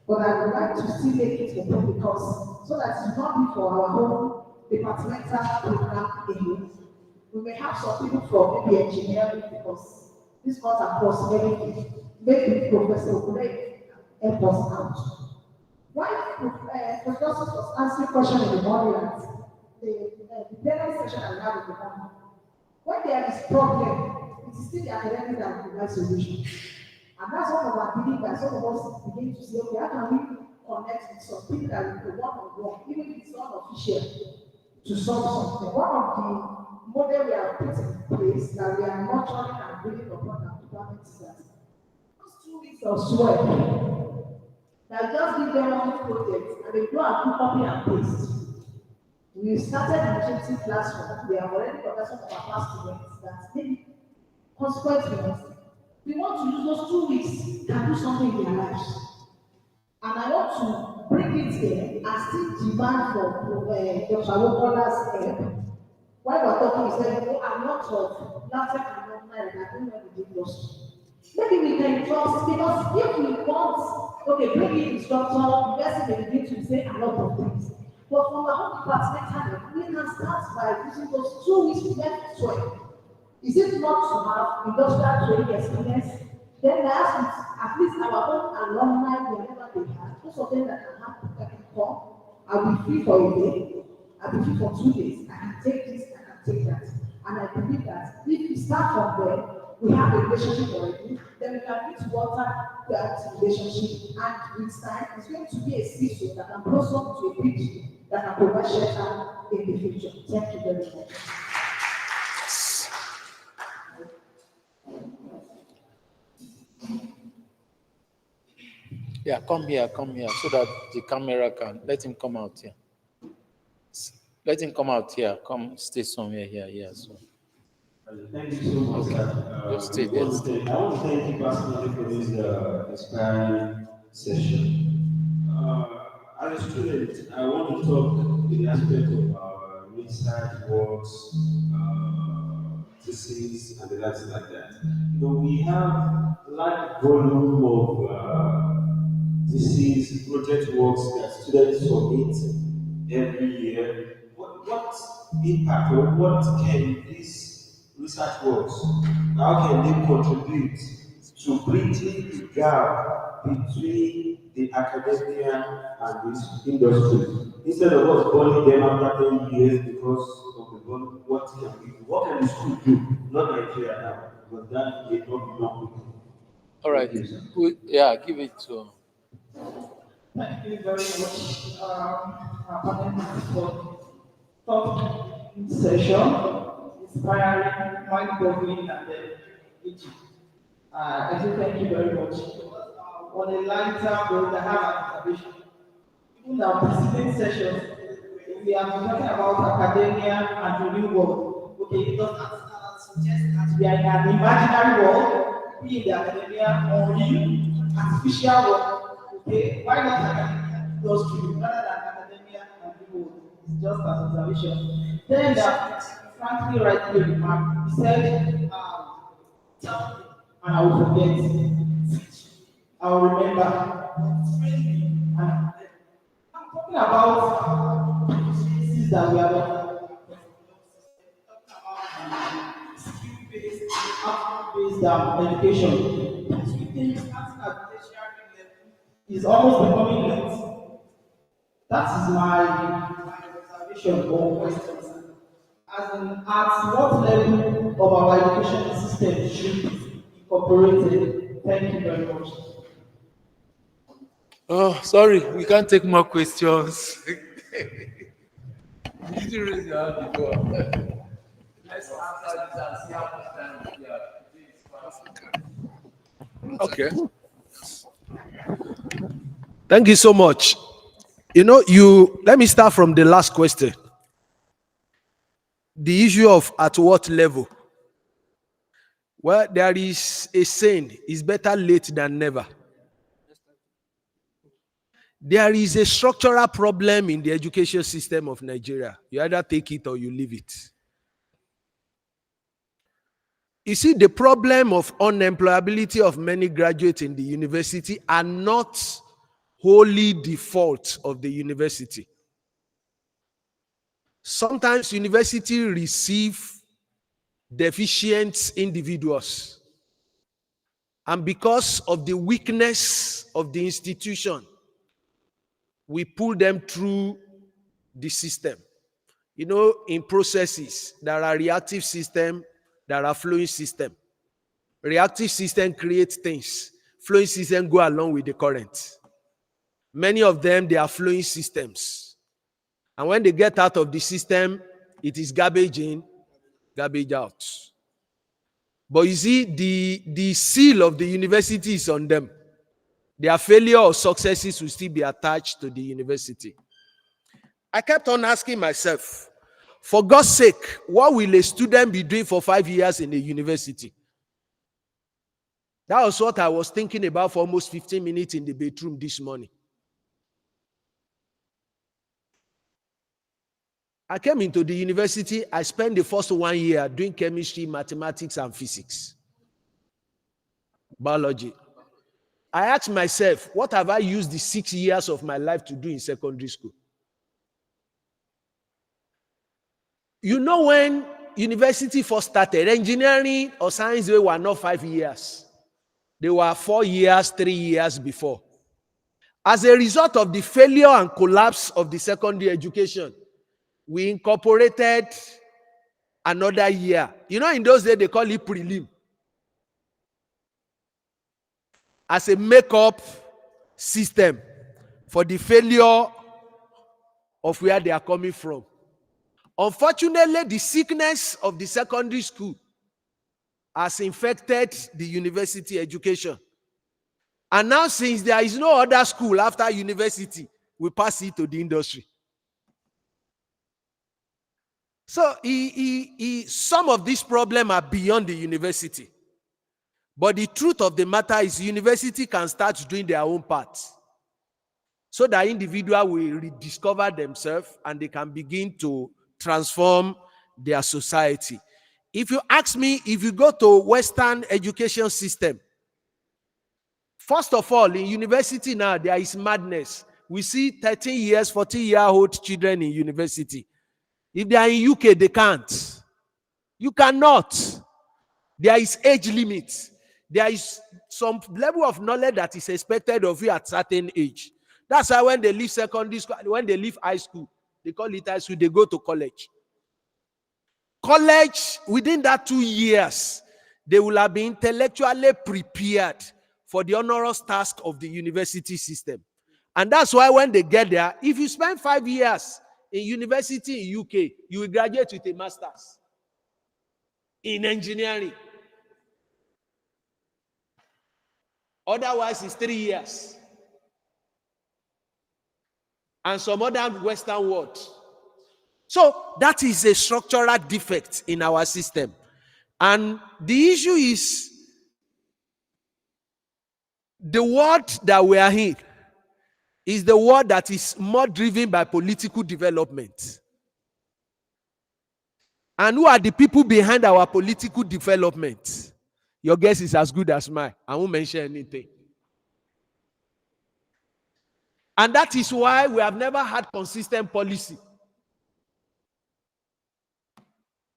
but I would like to still make it open because so that it will not be for our own departmental program alone. We may have some people from maybe engineering because this cuts across many things. Maybe Professor Ure help us out. Why Professor was asking question in the morning that the plenary session I have in the morning. When there is problem, it is still the academic that will provide solution. And that's one of our belief that some of us begin to say, okay, how can we connect with some people that we could work on work, even if it's not official, to solve something. One of the model we are putting in place that we are nurturing and building upon our department is that those 2 weeks of sweat, that just give them one project and they go and do copy and paste. We started initiative classroom. We have already got some of our past students that maybe consequently we want to use those 2 weeks and do something in their lives. And I want to bring it here and still demand for Dr. Wokola's help. While we're talking, he said, oh, I'm not of LATEC alumni and I don't know the industry. Maybe we can trust, because if we want, okay, bring in instructor, invest in the begin to say a lot of things. But from our own departmental, we can start by using those 2 weeks left to 12. Is it not to have industrial training experience? Then I ask you, at least our own alumni, whenever they have, most of them that can come, I'll be free for a day, I'll be free for 2 days, I can take this, I can take that. And I believe that if we start from there, we have a relationship already, then we can put water that relationship, and with time, it's going to be a seed that can blossom to a big that can provide shelter in the future. Thank you very much. Yeah, come here, so that the camera can let him come out here. Let him come out here. Come stay somewhere here. So. Thank you so much, sir. Just stay there. I want to thank you personally for this inspiring session. As a student, I want to talk in the aspect of our research works, thesis, and the likes like that. We have large volume of thesis, project works that students submit every year. What impact or what can these research works, how can they contribute to bridging the gap between the academia and this industry? Instead of us burning them after 10 years because of the burn, what can we do? What can the school do? Not Nigeria now, but that may not be done. All right. Give it to. Thank you very much, our panelists, for top session, inspiring, mind-boggling, and engaging. I do thank you very much. On a lighter note, I have an observation. Even our preceding sessions, we have been talking about academia and the real world. Okay, it does not suggest that we are in an imaginary world, be in the academia or real, artificial world. Okay, why not academia industry rather than academia and real world? It's just an observation. Then frankly rightly remarked, he said, tell me and I will forget. I will remember. And I'm talking about cases that we are skill-based, outcome-based education. As we think starting at the tertiary level is almost becoming late. That is my observation or question. As in, at what level of our education system should be incorporated? Thank you very much. Oh, sorry, we can't take more questions. Did you raise your hand before? Let's answer this and see how much time we have. Okay. Thank you so much. Let me start from the last question. The issue of at what level? Well, there is a saying, it's better late than never. There is a structural problem in the education system of Nigeria. You either take it or you leave it. You see, the problem of unemployability of many graduates in the university are not wholly the fault of the university. Sometimes university receive deficient individuals. And because of the weakness of the institution, we pull them through the system. In processes, there are reactive system There are flowing systems. Reactive system creates things. Flowing system go along with the current. Many of them, they are flowing systems. And when they get out of the system, it is garbage in, garbage out. But you see, the seal of the university is on them. Their failure or successes will still be attached to the university. I kept on asking myself, for God's sake, what will a student be doing for 5 years in a university? That was what I was thinking about for almost 15 minutes in the bedroom this morning. I came into the university, I spent the first 1 year doing chemistry, mathematics, and physics, biology. I asked myself, what have I used the 6 years of my life to do in secondary school? You know, when university first started, engineering or science, they were not 5 years. They were 4 years, 3 years before. As a result of the failure and collapse of the secondary education, we incorporated another year. You know, in those days, they call it prelim. As a makeup system for the failure of where they are coming from. Unfortunately, the sickness of the secondary school has infected the university education. And now, since there is no other school after university, we pass it to the industry. So some of these problems are beyond the university. But the truth of the matter is university can start doing their own part, so that individual will rediscover themselves and they can begin to transform their society. If you ask me, if you go to Western education system, first of all, in university now, there is madness. We see 13 years, 14-year-old children in university. If they are in UK, they can't. You cannot. There is age limit. There is some level of knowledge that is expected of you at certain age. That's why when they leave secondary school, when they leave high school, they call it high school, they go to college. College, within that 2 years, they will have been intellectually prepared for the onerous task of the university system. And that's why when they get there, if you spend 5 years in university in UK, you will graduate with a master's in engineering. Otherwise, it's 3 years. And some other Western world. So that is a structural defect in our system. And the issue is the world that we are in is the world that is more driven by political development. And who are the people behind our political development? Your guess is as good as mine. I won't mention anything. And that is why we have never had consistent policy.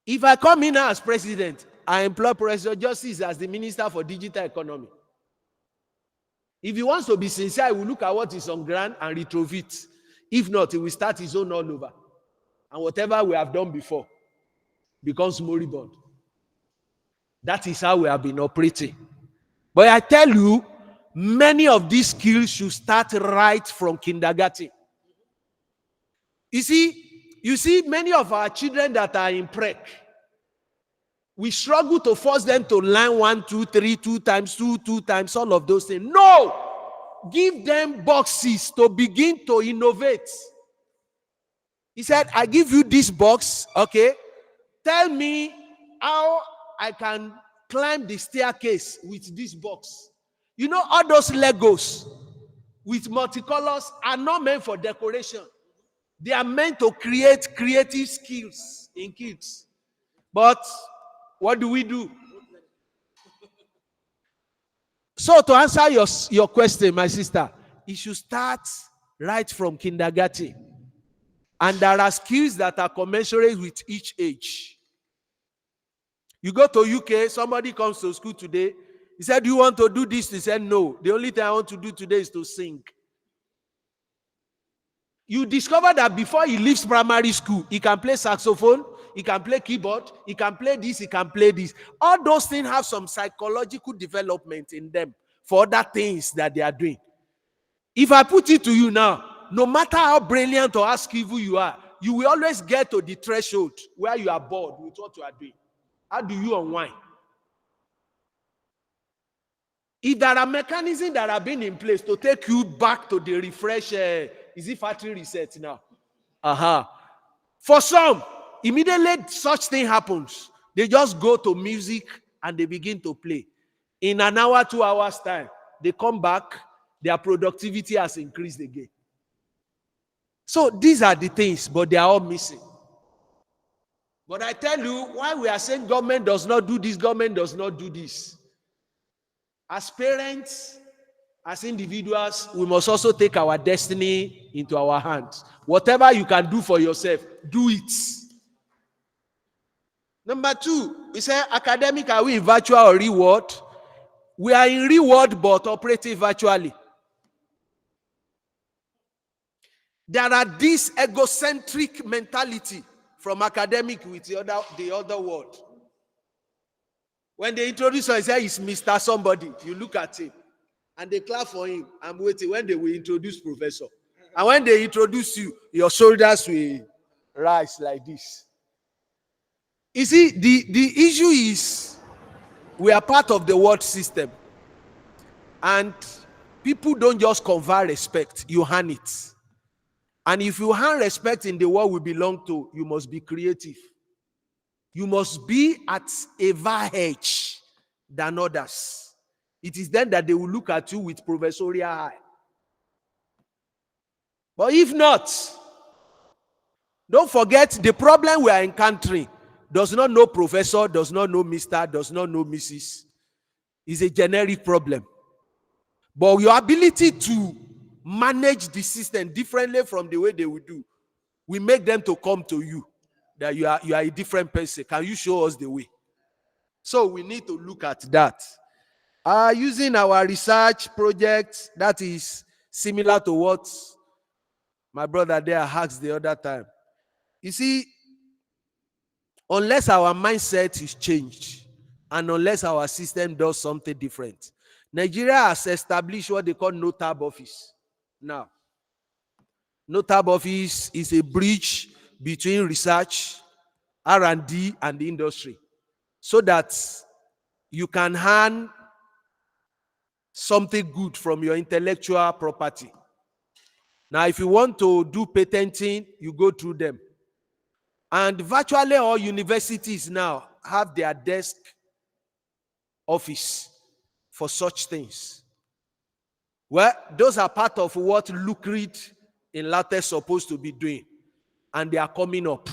If I come in as president, I employ Professor Justice as the Minister for Digital Economy. If he wants to be sincere, he will look at what is on ground and retrofit. If not, he will start his own all over. And whatever we have done before becomes moribund. That is how we have been operating. But I tell you, many of these skills should start right from kindergarten. You see, many of our children that are in prep, we struggle to force them to learn 1, 2, 3, 2 times, 2 times, all of those things. No! Give them boxes to begin to innovate. He said, I give you this box, okay? Tell me how I can climb the staircase with this box. You know, all those Legos with multicolors are not meant for decoration. They are meant to create creative skills in kids. But what do? So to answer your question, my sister, it should start right from kindergarten. And there are skills that are commensurate with each age. You go to UK, somebody comes to school today, he said, do you want to do this? He said, no. The only thing I want to do today is to sing. You discover that before he leaves primary school, he can play saxophone, he can play keyboard, he can play this, he can play this. All those things have some psychological development in them for other things that they are doing. If I put it to you now, no matter how brilliant or how skillful you are, you will always get to the threshold where you are bored with what you are doing. How do you unwind? If there are mechanisms that have been in place to take you back to the refresh, is it factory reset now? For some, immediately such thing happens, they just go to music and they begin to play. In an hour, 2 hours time, they come back, their productivity has increased again. So these are the things, but they are all missing. But I tell you, why we are saying government does not do this, government does not do this. As parents, as individuals, we must also take our destiny into our hands. Whatever you can do for yourself, do it. Number 2, we say academic, are we in virtual or reward? We are in reward but operating virtually. There are this egocentric mentality from academic with the other world. When they introduce us, say it's Mr. Somebody. You look at him and they clap for him. I'm waiting when they will introduce professor. And when they introduce you, your shoulders will rise like this. You see, the issue is we are part of the world system. And people don't just confer respect, you earn it. And if you earn respect in the world we belong to, you must be creative. You must be at a higher edge than others. It is then that they will look at you with professorial eye. But if not, don't forget the problem we are encountering does not know professor, does not know Mr., does not know Mrs. It's a generic problem. But your ability to manage the system differently from the way they will do will make them to come to you. That you are a different person. Can you show us the way? So we need to look at that. Using our research project, that is similar to what my brother there asked the other time. You see, unless our mindset is changed and unless our system does something different, Nigeria has established what they call no-tab office. Now, no-tab office is a bridge between research, R&D, and the industry, so that you can earn something good from your intellectual property. Now, if you want to do patenting, you go through them. And virtually all universities now have their desk office for such things. Well, those are part of what Lucreed in Latte is supposed to be doing. And they are coming up.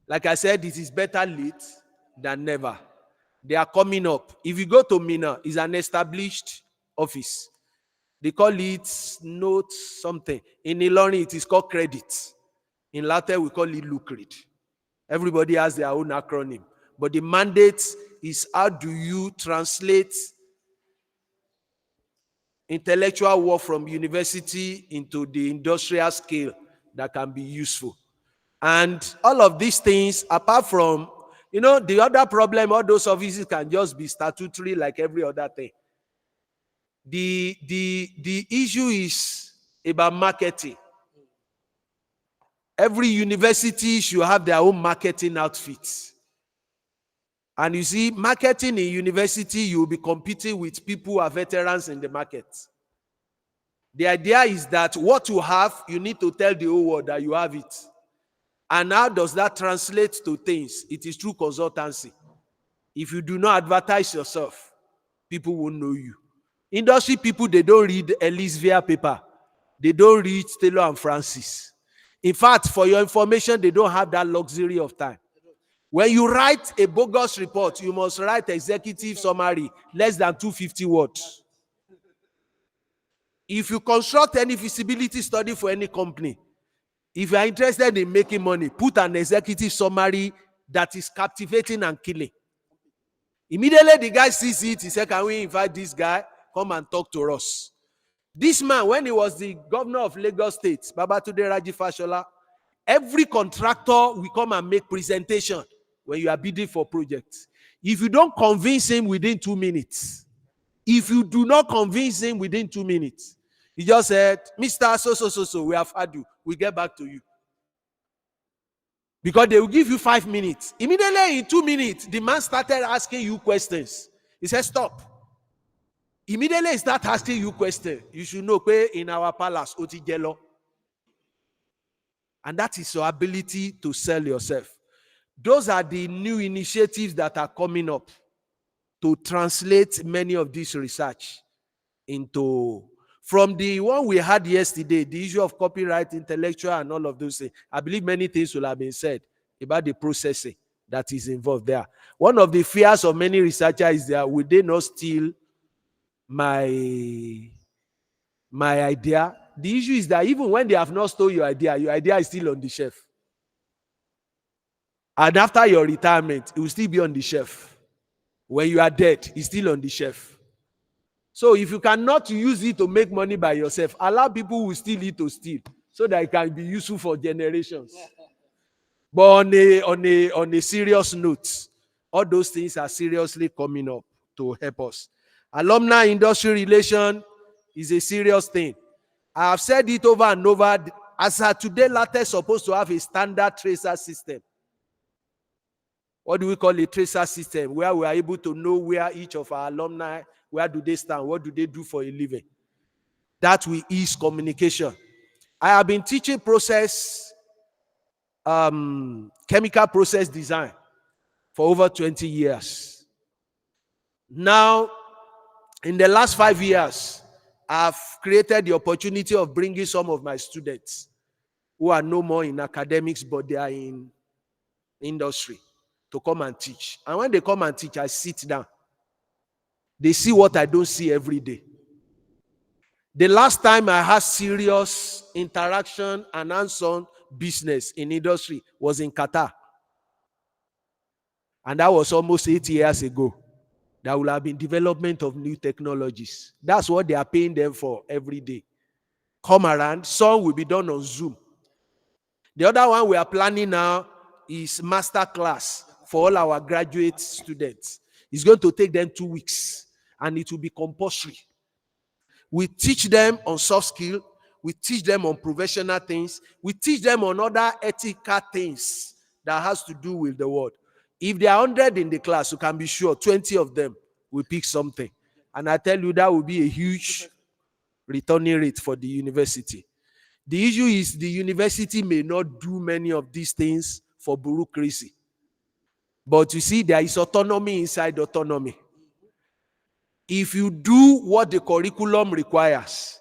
Like I said, it is better late than never. They are coming up. If you go to Mina, it's an established office. They call it note something. In Ilorin, it is called credit. In Latte, we call it Lucreed. Everybody has their own acronym. But the mandate is how do you translate intellectual work from university into the industrial scale that can be useful. And all of these things, apart from, the other problem, all those offices can just be statutory like every other thing. The issue is about marketing. Every university should have their own marketing outfits. And you see, marketing in university, you will be competing with people who are veterans in the market. The idea is that what you have, you need to tell the whole world that you have it. And how does that translate to things? It is through consultancy. If you do not advertise yourself, people won't know you. Industry people, they don't read Elsevier paper. They don't read Taylor and Francis. In fact, for your information, they don't have that luxury of time. When you write a bogus report, you must write executive summary, less than 250 words. If you construct any feasibility study for any company, if you are interested in making money, put an executive summary that is captivating and killing. Immediately the guy sees it, he said, can we invite this guy? Come and talk to us. This man, when he was the governor of Lagos State, Babatunde Raji Fashola, Every contractor will come and make presentation when you are bidding for projects. If you don't convince him within 2 minutes, if you do not convince him within 2 minutes, he just said, Mr. So, we have had you. We'll get back to you. Because they will give you 5 minutes. Immediately in 2 minutes, the man started asking you questions. He said, stop. Immediately he started asking you questions. You should know, in our palace, Oti Jello. And that is your ability to sell yourself. Those are the new initiatives that are coming up to translate many of this research into, from the one we had yesterday, the issue of copyright, intellectual, and all of those things. I believe many things will have been said about the processing that is involved there. One of the fears of many researchers is that will they not steal my idea? The issue is that even when they have not stolen your idea is still on the shelf. And after your retirement, it will still be on the shelf. When you are dead, it's still on the shelf. So if you cannot use it to make money by yourself, allow people who steal it to steal, so that it can be useful for generations. But on a serious note, all those things are seriously coming up to help us. Alumni industry relation is a serious thing. I have said it over and over. As of today, LATEX is supposed to have a standard tracer system. What do we call a tracer system? Where we are able to know where each of our alumni, where do they stand, what do they do for a living. That will ease communication. I have been teaching chemical process design for over 20 years. Now, in the last 5 years, I've created the opportunity of bringing some of my students who are no more in academics, but they are in industry, to come and teach. And when they come and teach, I sit down. They see what I don't see every day. The last time I had serious interaction and hands-on business in industry was in Qatar. And that was almost 8 years ago. There will have been development of new technologies. That's what they are paying them for every day. Come around. Some will be done on Zoom. The other one we are planning now is master class for all our graduate students. It's going to take them 2 weeks, and it will be compulsory. We teach them on soft skill. We teach them on professional things. We teach them on other ethical things that has to do with the world. If there are 100 in the class, you can be sure 20 of them will pick something. And I tell you, that will be a huge returning rate for the university. The issue is the university may not do many of these things for bureaucracy. But you see, there is autonomy inside autonomy. If you do what the curriculum requires,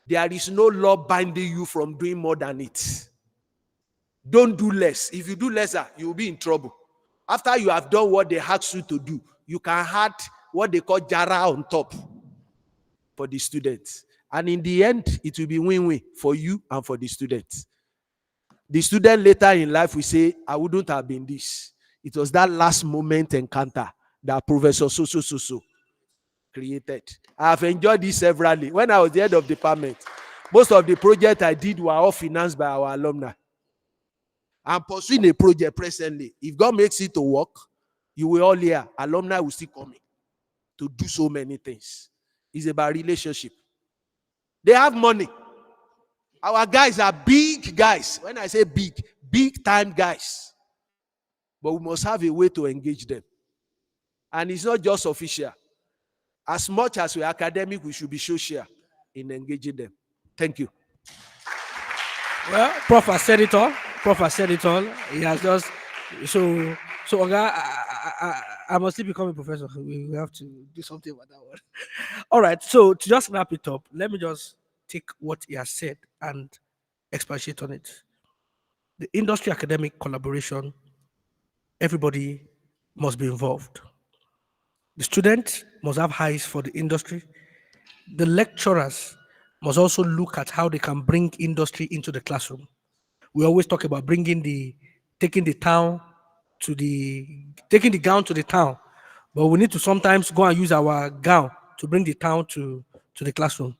there is no law binding you from doing more than it. Don't do less. If you do lesser, you will be in trouble. After you have done what they ask you to do, you can add what they call jara on top for the students. And in the end, it will be win-win for you and for the students. The student later in life will say, I wouldn't have been this. It was that last moment encounter that Professor so created. I have enjoyed this severally. When I was the head of department, most of the projects I did were all financed by our alumni. I'm pursuing a project presently. If God makes it to work, you will all hear alumni will still come in to do so many things. It's about relationship. They have money. Our guys are big guys. When I say big, big time guys. But we must have a way to engage them. And it's not just official. As much as we're academic, we should be social in engaging them. Thank you. Well, Prof has said it all. Prof has said it all. He has just so Oga, I must still become a professor. We have to do something about that one. All right. So to just wrap it up, let me just take what he has said and expatiate on it. The industry academic collaboration, everybody must be involved. The students must have eyes for the industry. The lecturers must also look at how they can bring industry into the classroom. We always talk about taking the gown to the town, but we need to sometimes go and use our gown to bring the town to the classroom.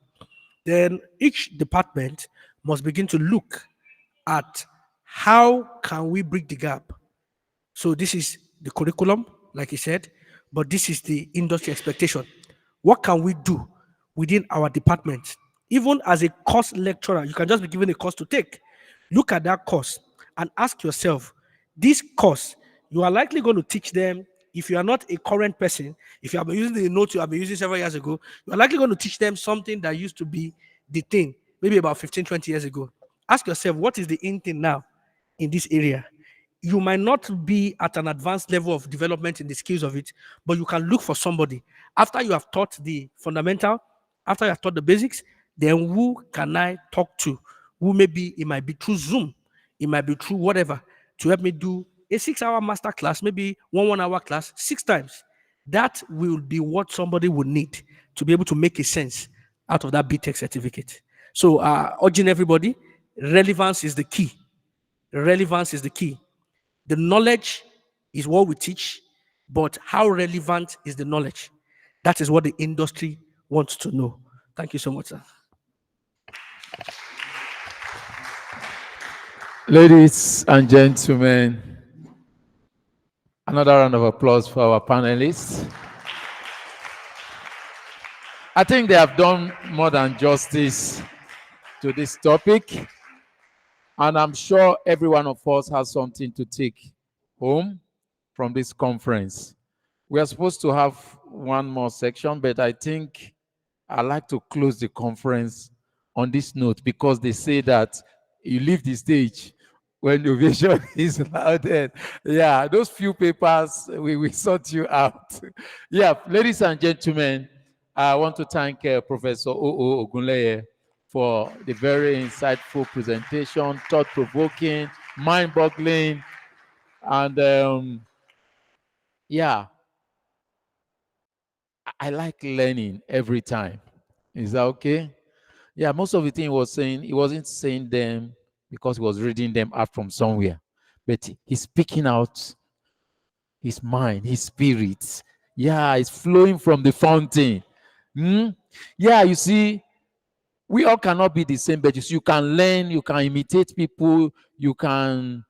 Then each department must begin to look at How can we bridge the gap? So this is the curriculum, like he said, but this is the industry expectation. What can we do within our department? Even as a course lecturer, you can just be given a course to take. Look at that course and ask yourself, this course, you are likely going to teach them. If you are not a current person, if you have been using the notes you have been using several years ago, you are likely going to teach them something that used to be the thing, maybe about 15, 20 years ago. Ask yourself, what is the in thing now in this area? You might not be at an advanced level of development in the skills of it, but you can look for somebody. After you have taught the fundamental, after you have taught the basics, then who can I talk to? Who maybe it might be through Zoom, it might be through whatever, to help me do a 6-hour master class, maybe one hour class, 6 times. That will be what somebody would need to be able to make a sense out of that BTech certificate. So, urging everybody, relevance is the key. Relevance is the key. The knowledge is what we teach, but how relevant is the knowledge? That is what the industry wants to know. Thank you so much, sir. Ladies and gentlemen, another round of applause for our panelists. I think they have done more than justice to this topic, and I'm sure every one of us has something to take home from this conference. We are supposed to have one more section, but I think I'd like to close the conference on this note, because they say that you leave the stage when the ovation is loud. Yeah, those few papers, we will sort you out. Yeah, ladies and gentlemen, I want to thank Professor O.O. Ogunleye for the very insightful presentation, thought-provoking, mind-boggling, and yeah, I like learning every time. Is that okay? Yeah, most of the thing he was saying, he wasn't saying them because he was reading them out from somewhere, but he's speaking out his mind, his spirit. Yeah, it's flowing from the fountain. Yeah, you see, we all cannot be the same, but you can learn, you can imitate people, you can